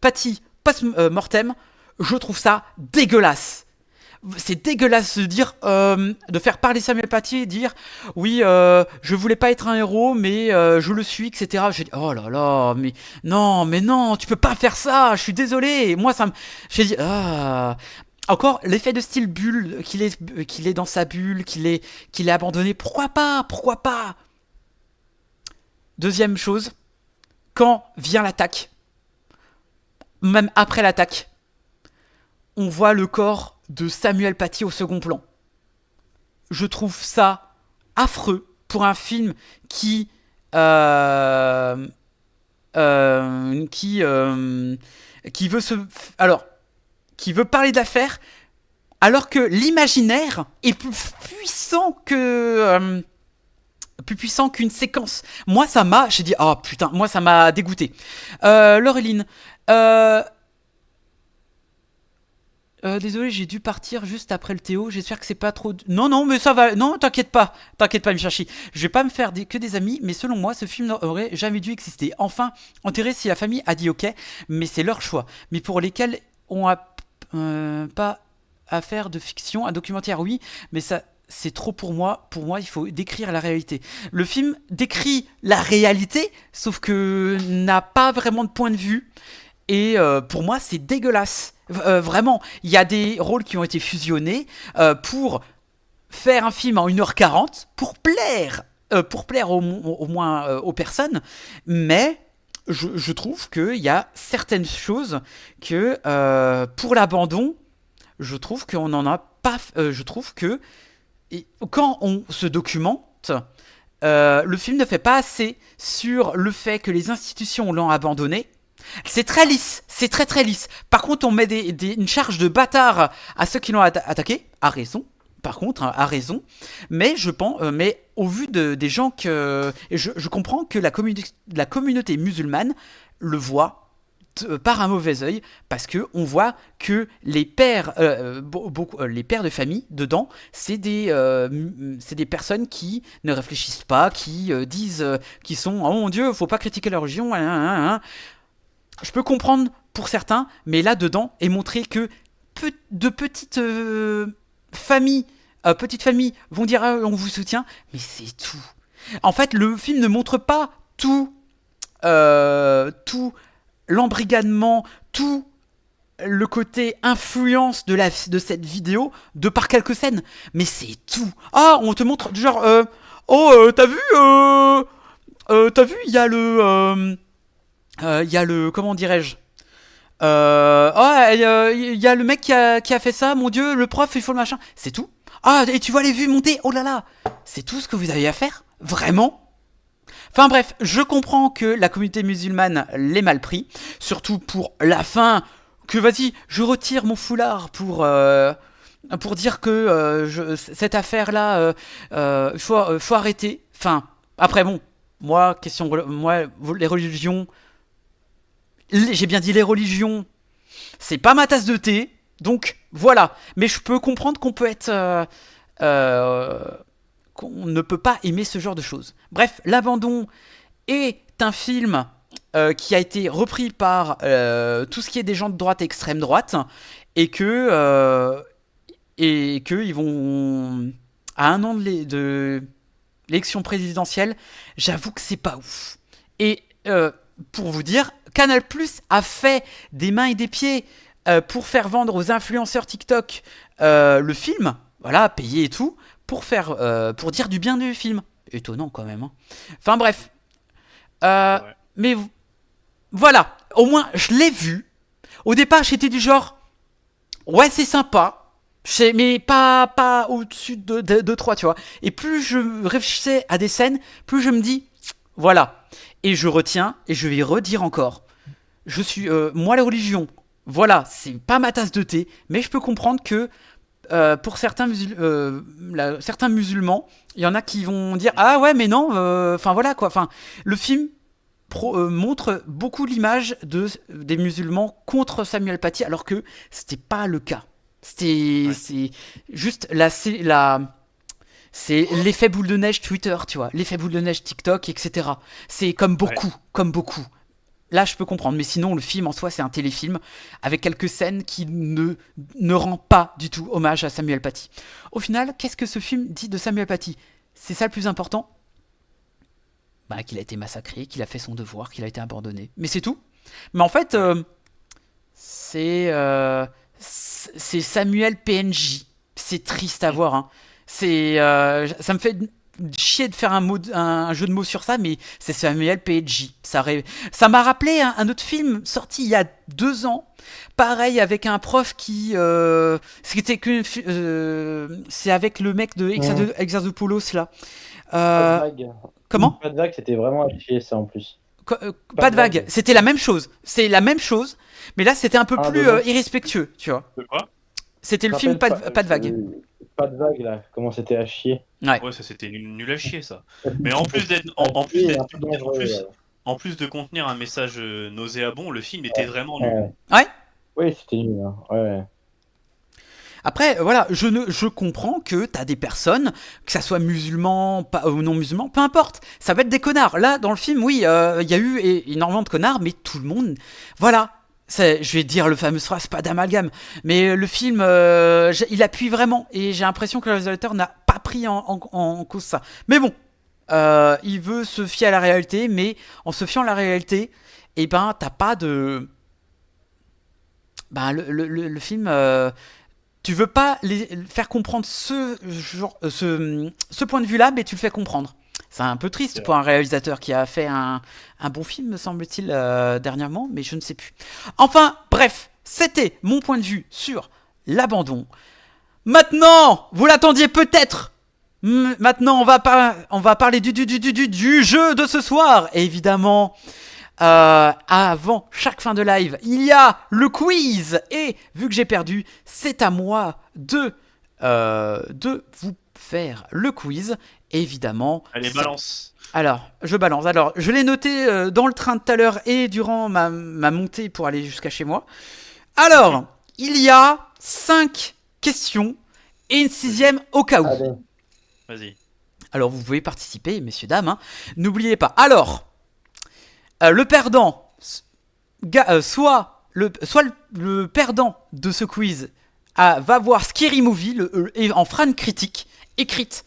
Paty post-mortem, je trouve ça dégueulasse. C'est dégueulasse de dire, de faire parler Samuel Paty et dire oui, je voulais pas être un héros, mais je le suis, etc. J'ai dit oh là là, mais non, tu peux pas faire ça. Je suis désolé. Et moi, j'ai dit encore l'effet de style bulle, qu'il est dans sa bulle, qu'il est abandonné. Pourquoi pas. Deuxième chose, quand vient l'attaque, même après l'attaque, on voit le corps de Samuel Paty au second plan. Je trouve ça affreux pour un film qui veut parler d'affaires, alors que l'imaginaire est plus puissant qu'une séquence. Moi, j'ai dit, oh putain, moi ça m'a dégoûté. Laureline, désolé, j'ai dû partir juste après le Théo. J'espère que c'est pas trop... Non, mais ça va. Non, t'inquiète pas, Michachi. Je vais pas me faire que des amis, mais selon moi, ce film n'aurait jamais dû exister. Enfin, enterré si la famille a dit ok, mais c'est leur choix. Mais pour lesquels pas à faire de fiction, un documentaire, oui, mais ça, c'est trop pour moi. Pour moi, il faut décrire la réalité. Le film décrit la réalité, sauf que n'a pas vraiment de point de vue. Et pour moi, c'est dégueulasse. Vraiment, il y a des rôles qui ont été fusionnés pour faire un film en 1h40 pour plaire au moins aux personnes. Mais je trouve qu'il y a certaines choses que pour l'abandon, je trouve qu'on n'en a pas. Je trouve que quand on se documente, le film ne fait pas assez sur le fait que les institutions l'ont abandonné. C'est très lisse, c'est très très lisse. Par contre, on met une charge de bâtard à ceux qui l'ont attaqué, à raison. Par contre, hein, à raison. Mais je pense, mais au vu des gens que, et je comprends que la communauté musulmane le voit par un mauvais œil, parce que on voit que les pères, les pères de famille dedans, c'est des personnes qui ne réfléchissent pas, qui disent, qui sont, oh mon Dieu, faut pas critiquer la religion. Je peux comprendre pour certains, mais là dedans est montré que de petites familles vont dire on vous soutient, mais c'est tout. En fait, le film ne montre pas tout l'embrigadement, tout le côté influence de cette vidéo de par quelques scènes, mais c'est tout. Ah, on te montre genre t'as vu il y a le comment dirais-je, il y a le mec qui a fait ça, mon Dieu, le prof il faut le machin, c'est tout. Ah, et tu vois les vues monter, oh là là, c'est tout ce que vous avez à faire, vraiment. Enfin bref, je comprends que la communauté musulmane l'ait mal pris, surtout pour la fin, que vas-y, je retire mon foulard pour dire que cette affaire-là, faut arrêter. Enfin, après bon, moi, les religions, j'ai bien dit les religions, c'est pas ma tasse de thé, donc voilà. Mais je peux comprendre qu'on peut être... qu'on ne peut pas aimer ce genre de choses. Bref, L'Abandon est un film qui a été repris par tout ce qui est des gens de droite et extrême droite, et que ils vont à un an de l'élection présidentielle. J'avoue que c'est pas ouf. Et pour vous dire, Canal+ a fait des mains et des pieds pour faire vendre aux influenceurs TikTok le film, voilà, payé et tout, pour dire du bien du film. Étonnant quand même. Hein. Enfin bref. Ouais. Mais voilà, au moins je l'ai vu. Au départ j'étais du genre, ouais c'est sympa, mais pas au-dessus de 3, tu vois. Et plus je réfléchissais à des scènes, plus je me dis, voilà. Et je retiens, et je vais redire encore. Je suis, moi la religion, voilà, c'est pas ma tasse de thé, mais je peux comprendre que pour certains musulmans, il y en a qui vont dire ah ouais mais non, enfin voilà quoi. Enfin, le film montre beaucoup l'image des musulmans contre Samuel Paty, alors que c'était pas le cas. C'est juste c'est l'effet boule de neige Twitter, tu vois, l'effet boule de neige TikTok, etc. C'est comme beaucoup. Là, je peux comprendre, mais sinon, le film en soi, c'est un téléfilm avec quelques scènes qui ne rend pas du tout hommage à Samuel Paty. Au final, qu'est-ce que ce film dit de Samuel Paty ? C'est ça le plus important ? Bah, qu'il a été massacré, qu'il a fait son devoir, qu'il a été abandonné. Mais c'est tout. Mais en fait, c'est Samuel PNJ. C'est triste à voir. Hein. Ça me fait chier de faire un jeu de mots sur ça, mais c'est Samuel PNJ. Ça m'a rappelé un autre film sorti il y a 2 ans, pareil avec un prof qui c'est avec le mec de Exarchopoulos là. Pas de vague. Comment ? Pas de vague, c'était vraiment à chier ça en plus. Pas de vague. C'était la même chose. C'est la même chose, mais là c'était un peu plus irrespectueux, tu vois. De quoi ? C'était le film pas de vague. Pas de vague là, comment c'était à chier. Ouais, ça c'était nul à chier ça. Mais en plus de contenir un message nauséabond, le film était vraiment nul. Ouais. Oui, c'était nul. Hein. Ouais. Après, voilà, je comprends que t'as des personnes, que ça soit musulman ou non musulman, peu importe, ça va être des connards. Là, dans le film, oui, il y a eu énormément de connards, mais tout le monde, voilà, Je vais dire le fameux phrase, pas d'amalgame, mais le film, il appuie vraiment, et j'ai l'impression que le réalisateur n'a pas pris en cause ça. Mais bon, il veut se fier à la réalité, mais en se fiant à la réalité, eh ben, t'as pas de... Ben, le film, tu veux pas faire comprendre ce point de vue-là, mais tu le fais comprendre. C'est un peu triste pour un réalisateur qui a fait un bon film, me semble-t-il, dernièrement, mais je ne sais plus. Enfin, bref, c'était mon point de vue sur l'abandon. Maintenant, vous l'attendiez peut-être. Maintenant, on va parler du jeu de ce soir. Et évidemment, avant chaque fin de live, il y a le quiz. Et vu que j'ai perdu, c'est à moi de vous faire le quiz. Évidemment. Allez, balance. Alors, je balance. Alors, je l'ai noté dans le train de tout à l'heure et durant ma montée pour aller jusqu'à chez moi. Alors, il y a 5 questions et une 6e au cas où. Allez. Vas-y. Alors, vous pouvez participer, messieurs, dames. Hein. N'oubliez pas. Alors, le perdant, soit le perdant de ce quiz va voir Scary Movie et en fera une critique écrite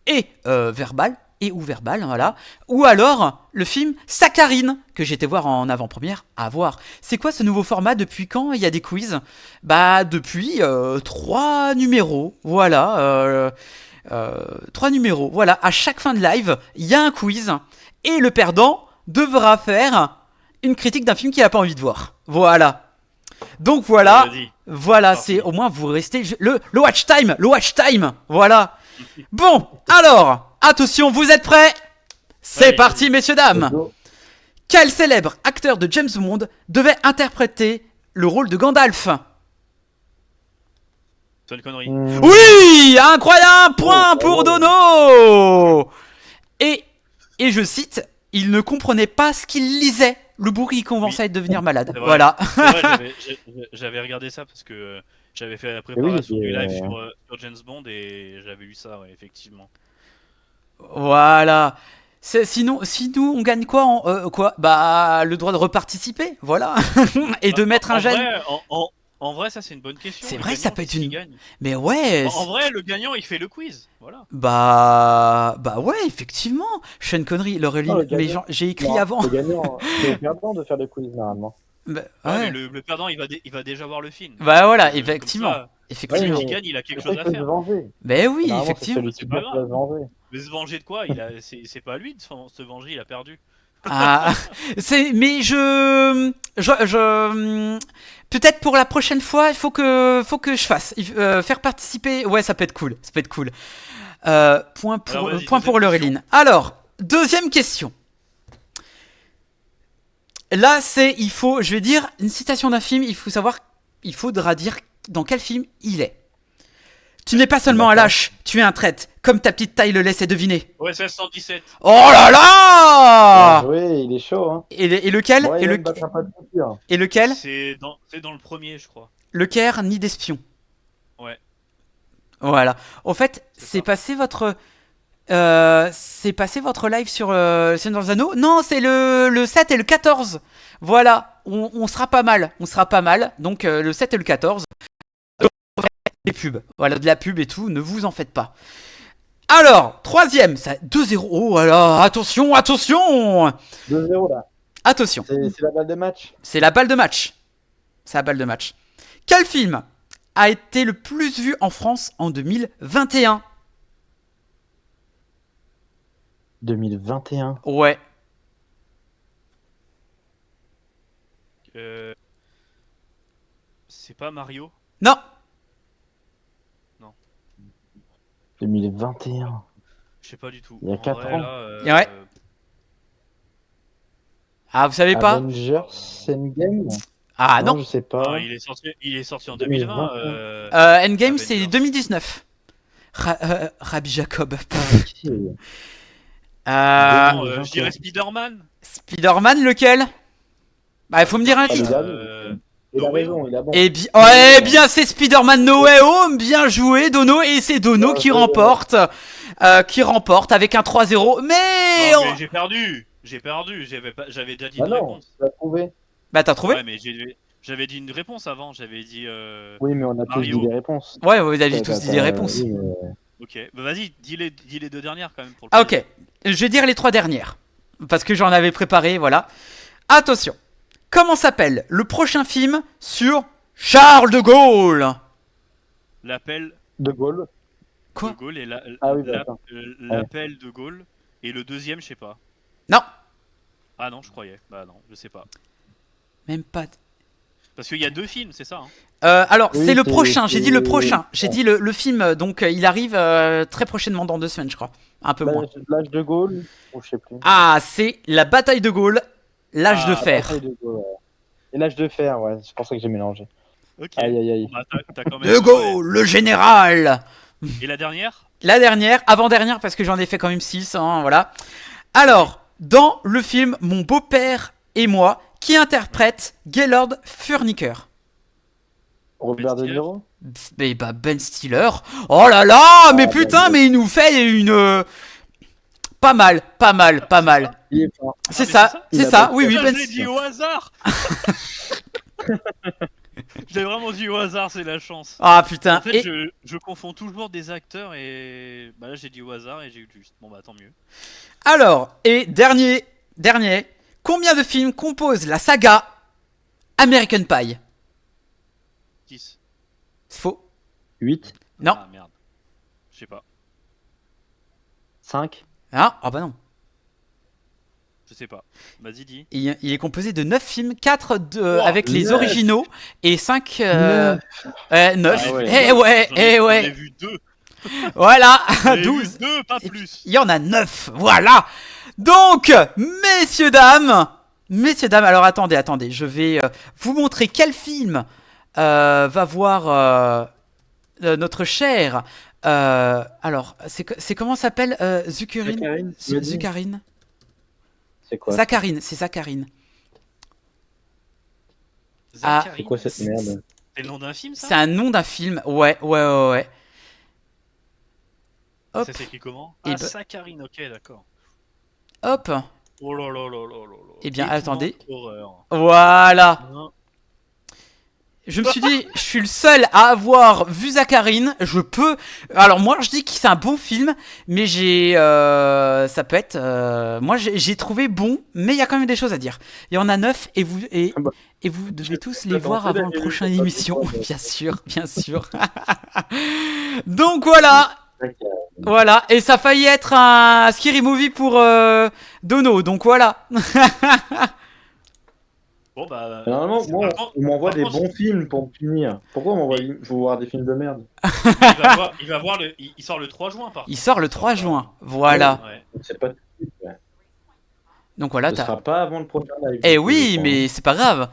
et verbale. Ou verbal, voilà. Ou alors, le film Saccharine, que j'ai été voir en avant-première, à voir. C'est quoi ce nouveau format? Depuis quand il y a des quiz? Bah, depuis 3 numéros, voilà. 3 numéros, voilà. À chaque fin de live, il y a un quiz, et le perdant devra faire une critique d'un film qu'il n'a pas envie de voir. Voilà. Donc voilà, voilà, c'est au moins vous restez... Le watch time, voilà. Bon, alors... Attention, vous êtes prêts? C'est parti, messieurs, dames. Quel célèbre acteur de James Bond devait interpréter le rôle de Gandalf? Sean Connery. Oui, incroyable, point pour Dono. Et je cite, il ne comprenait pas ce qu'il lisait. Le bourri, il commençait à devenir malade. Voilà. Vrai, j'avais regardé ça parce que j'avais fait la préparation du live sur James Bond et j'avais lu ça, ouais, effectivement. Voilà. Sinon, on gagne quoi Bah, le droit de reparticiper, voilà. Et de mettre un gène. En vrai, ça c'est une bonne question. C'est vrai, ça peut être une. Gagne. Mais ouais. En vrai, le gagnant il fait le quiz, voilà. Bah ouais, effectivement. Sean Connery, mais j'ai écrit avant. Le gagnant, c'est le perdant de faire le quiz normalement. Bah, ouais. Mais le perdant il va déjà voir le film. Bah voilà, effectivement. Effectivement. Celui qui gagne, il a quelque chose à faire. Mais oui, effectivement. Mais se venger de quoi? C'est pas à lui de se venger, il a perdu. Ah, mais peut-être pour la prochaine fois, il faut que je fasse faire participer. Ouais, ça peut être cool. Point pour Laureline. Alors, deuxième question. Là, je vais dire une citation d'un film. Il faudra dire dans quel film il est. Tu n'es pas seulement un lâche, tu es un traître, comme ta petite taille le laissait deviner. OSS 117. Oh là là! Oui, il est chaud, hein. Et lequel? Ouais, et lequel? C'est dans le premier, je crois. Le Caire, nid d'espion. Ouais. Voilà. Au fait, c'est passé votre live sur Seigneur des Anneaux? Non, c'est le 7 et le 14. Voilà, on sera pas mal. Donc le 7 et le 14. Des pubs. Voilà, de la pub et tout, ne vous en faites pas. Alors, troisième, ça 2-0. Oh là là, attention 2-0 là. Attention. C'est la balle de match. C'est la balle de match. Quel film a été le plus vu en France en 2021? 2021. Ouais. C'est pas Mario? Non. 2021. Je sais pas du tout. Il y a 4 ans. Là, ouais. Ah, vous savez pas? Avengers Endgame. Ah non. Je sais pas. Ah, il est sorti en 2020. Endgame, c'est 2019. Rabbi Jacob. Je dirais Spider-Man. Spider-Man, lequel? Bah, il faut me dire un titre. Il a raison, il a bon. Eh bien, c'est Spider-Man No Way Home. Bien joué, Dono. Et c'est Dono qui remporte avec un 3-0. Mais non, mais j'ai perdu. J'avais déjà dit bah une non, réponse. tu l'as trouvé. Bah, t'as trouvé? Ouais, mais J'avais dit une réponse avant, j'avais dit Oui, mais on a tous Mario. dit les réponses. Ouais, vous avez T'as- tous dit t'as- les réponses. oui, mais- Ok, bah vas-y, dis les deux dernières quand même pour le Ah, plaisir. ok. Je vais dire les 3 dernières. Parce que j'en avais préparé, voilà. Attention. Comment s'appelle le prochain film sur Charles de Gaulle? L'appel De Gaulle. Quoi? de Gaulle et Ah oui, bah, attends. l'appel de Gaulle et le deuxième, je sais pas. Non. Ah non, je croyais. Bah non, je sais pas. Même pas. Parce qu'il y a 2 films, c'est ça. Hein. Alors, Oui, c'est le c'est- prochain. J'ai dit le c'est- prochain. J'ai dit le film. Donc, il arrive très prochainement dans 2 semaines, je crois. Un peu moins. L'âge de Gaulle, ou je sais plus. Ah, c'est la bataille de Gaulle, l'âge de Ah, fer. Bataille de Gaulle, ouais. Et l'âge de fer, ouais, c'est pour ça que j'ai mélangé. Ok. Aïe aïe aïe. Bon, bah, t'as quand même. De Gaulle, le général. Et la dernière? La dernière, avant-dernière, parce que j'en ai fait quand même 6, hein, voilà. Alors, dans le film Mon beau-père et moi, qui interprète Gaylord Furnicker? Robert De Stiller. Niro. Ben Stiller. Oh là là, mais bah, putain, mais il nous fait une... Pas mal, pas mal, pas mal. Il est fort. C'est mais ça, c'est ça c'est Il a ça, pas oui, oui, Putain, Ben je l'ai dit Stiller. au hasard. Je l'ai vraiment dit au hasard, c'est la chance. Ah putain, En fait, et... je confonds toujours des acteurs et bah là j'ai dit au hasard et j'ai eu juste. Bon bah tant mieux. Alors, et dernier, combien de films compose la saga American Pie? 10. Faux. 8, Non. Ah merde. Je sais pas. 5. Ah bah non. Je sais pas. Vas-y dis. Il est composé de 9 films, 4 Oh, avec les 9. originaux et 5... 9. Ah 9. ouais. Eh ouais, J'en ai- eh J'en ai ouais. vu 2. Voilà, J'en ai vu 12. 2, pas Et plus. Il y en a 9, voilà. Donc, messieurs, dames, alors attendez, je vais vous montrer quel film va voir notre cher... alors, c'est comment s'appelle Zuccarine? Zacharine, tu m'as dit Zuccarine. C'est quoi? Zacharine, c'est Zacharine. Zacharine. C'est quoi cette merde? C'est le nom d'un film ça? C'est un nom d'un film, ouais. Hop, Ça s'écrit comment? Et Ah, bah- Zacharine, ok, d'accord. hop. Oh là là là là là là. Eh bien, Épouvante attendez. horreur. Voilà. Hein. Je me suis dit, je suis le seul à avoir vu Zacharine. Je peux. Alors moi, je dis que c'est un bon film, mais ça peut être. Moi, j'ai trouvé bon, mais il y a quand même des choses à dire. Il y en a 9 et vous Ah bah. et vous devez tous les Attends, voir c'est avant la la vérité, prochaine pas émission, tout le monde. bien sûr, bien sûr. Donc voilà. Voilà, et ça a failli être un scary movie pour Dono, donc voilà. Bon bah. Normalement, moi, par contre- on m'envoie par des contre, bons films pour me punir. Pourquoi on m'envoie faut voir des films de merde? il va voir il sort le 3 juin par Il contre. sort le 3 juin, voilà. Ouais. C'est pas tout de suite, ouais. Donc voilà, Ce t'as... sera pas avant le prochain live. Eh je oui, pense. mais c'est pas grave.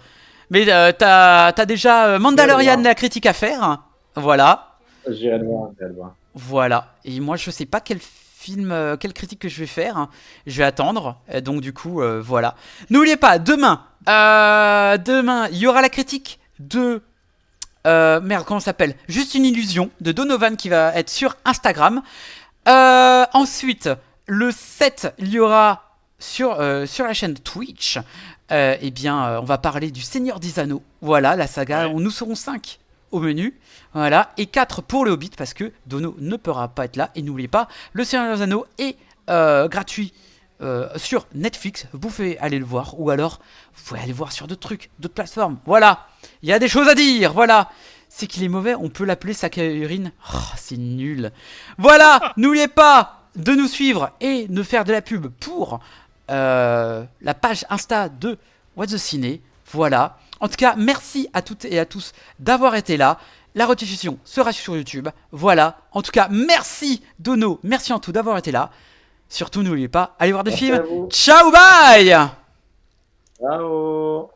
Mais t'as déjà Mandalorian voir. la critique à faire, voilà. J'irai le voir, j'irai le voir. Voilà, et moi je sais pas quel film, quelle critique que je vais faire, je vais attendre, et donc du coup, voilà. N'oubliez pas, demain, il y aura la critique de... merde, comment ça s'appelle? Juste une illusion, de Donovan qui va être sur Instagram. Ensuite, le 7, il y aura sur la chaîne Twitch, eh bien, on va parler du Seigneur des Anneaux, voilà, la saga, Ouais. nous serons 5 au menu. Voilà, et 4 pour le Hobbit parce que Dono ne pourra pas être là. Et n'oubliez pas, le Seigneur des Anneaux est gratuit sur Netflix. Vous pouvez aller le voir, ou alors vous pouvez aller voir sur d'autres trucs, d'autres plateformes. Voilà, il y a des choses à dire. Voilà, c'est qu'il est mauvais, on peut l'appeler Saccharine. Oh, c'est nul. Voilà, n'oubliez pas de nous suivre et de faire de la pub pour la page Insta de What the Ciné. Voilà. En tout cas, merci à toutes et à tous d'avoir été là. La rediffusion sera sur YouTube. Voilà. En tout cas, merci Dono, merci en tout d'avoir été là. Surtout, n'oubliez pas, allez voir des Merci films. à vous. Ciao, bye! Ciao.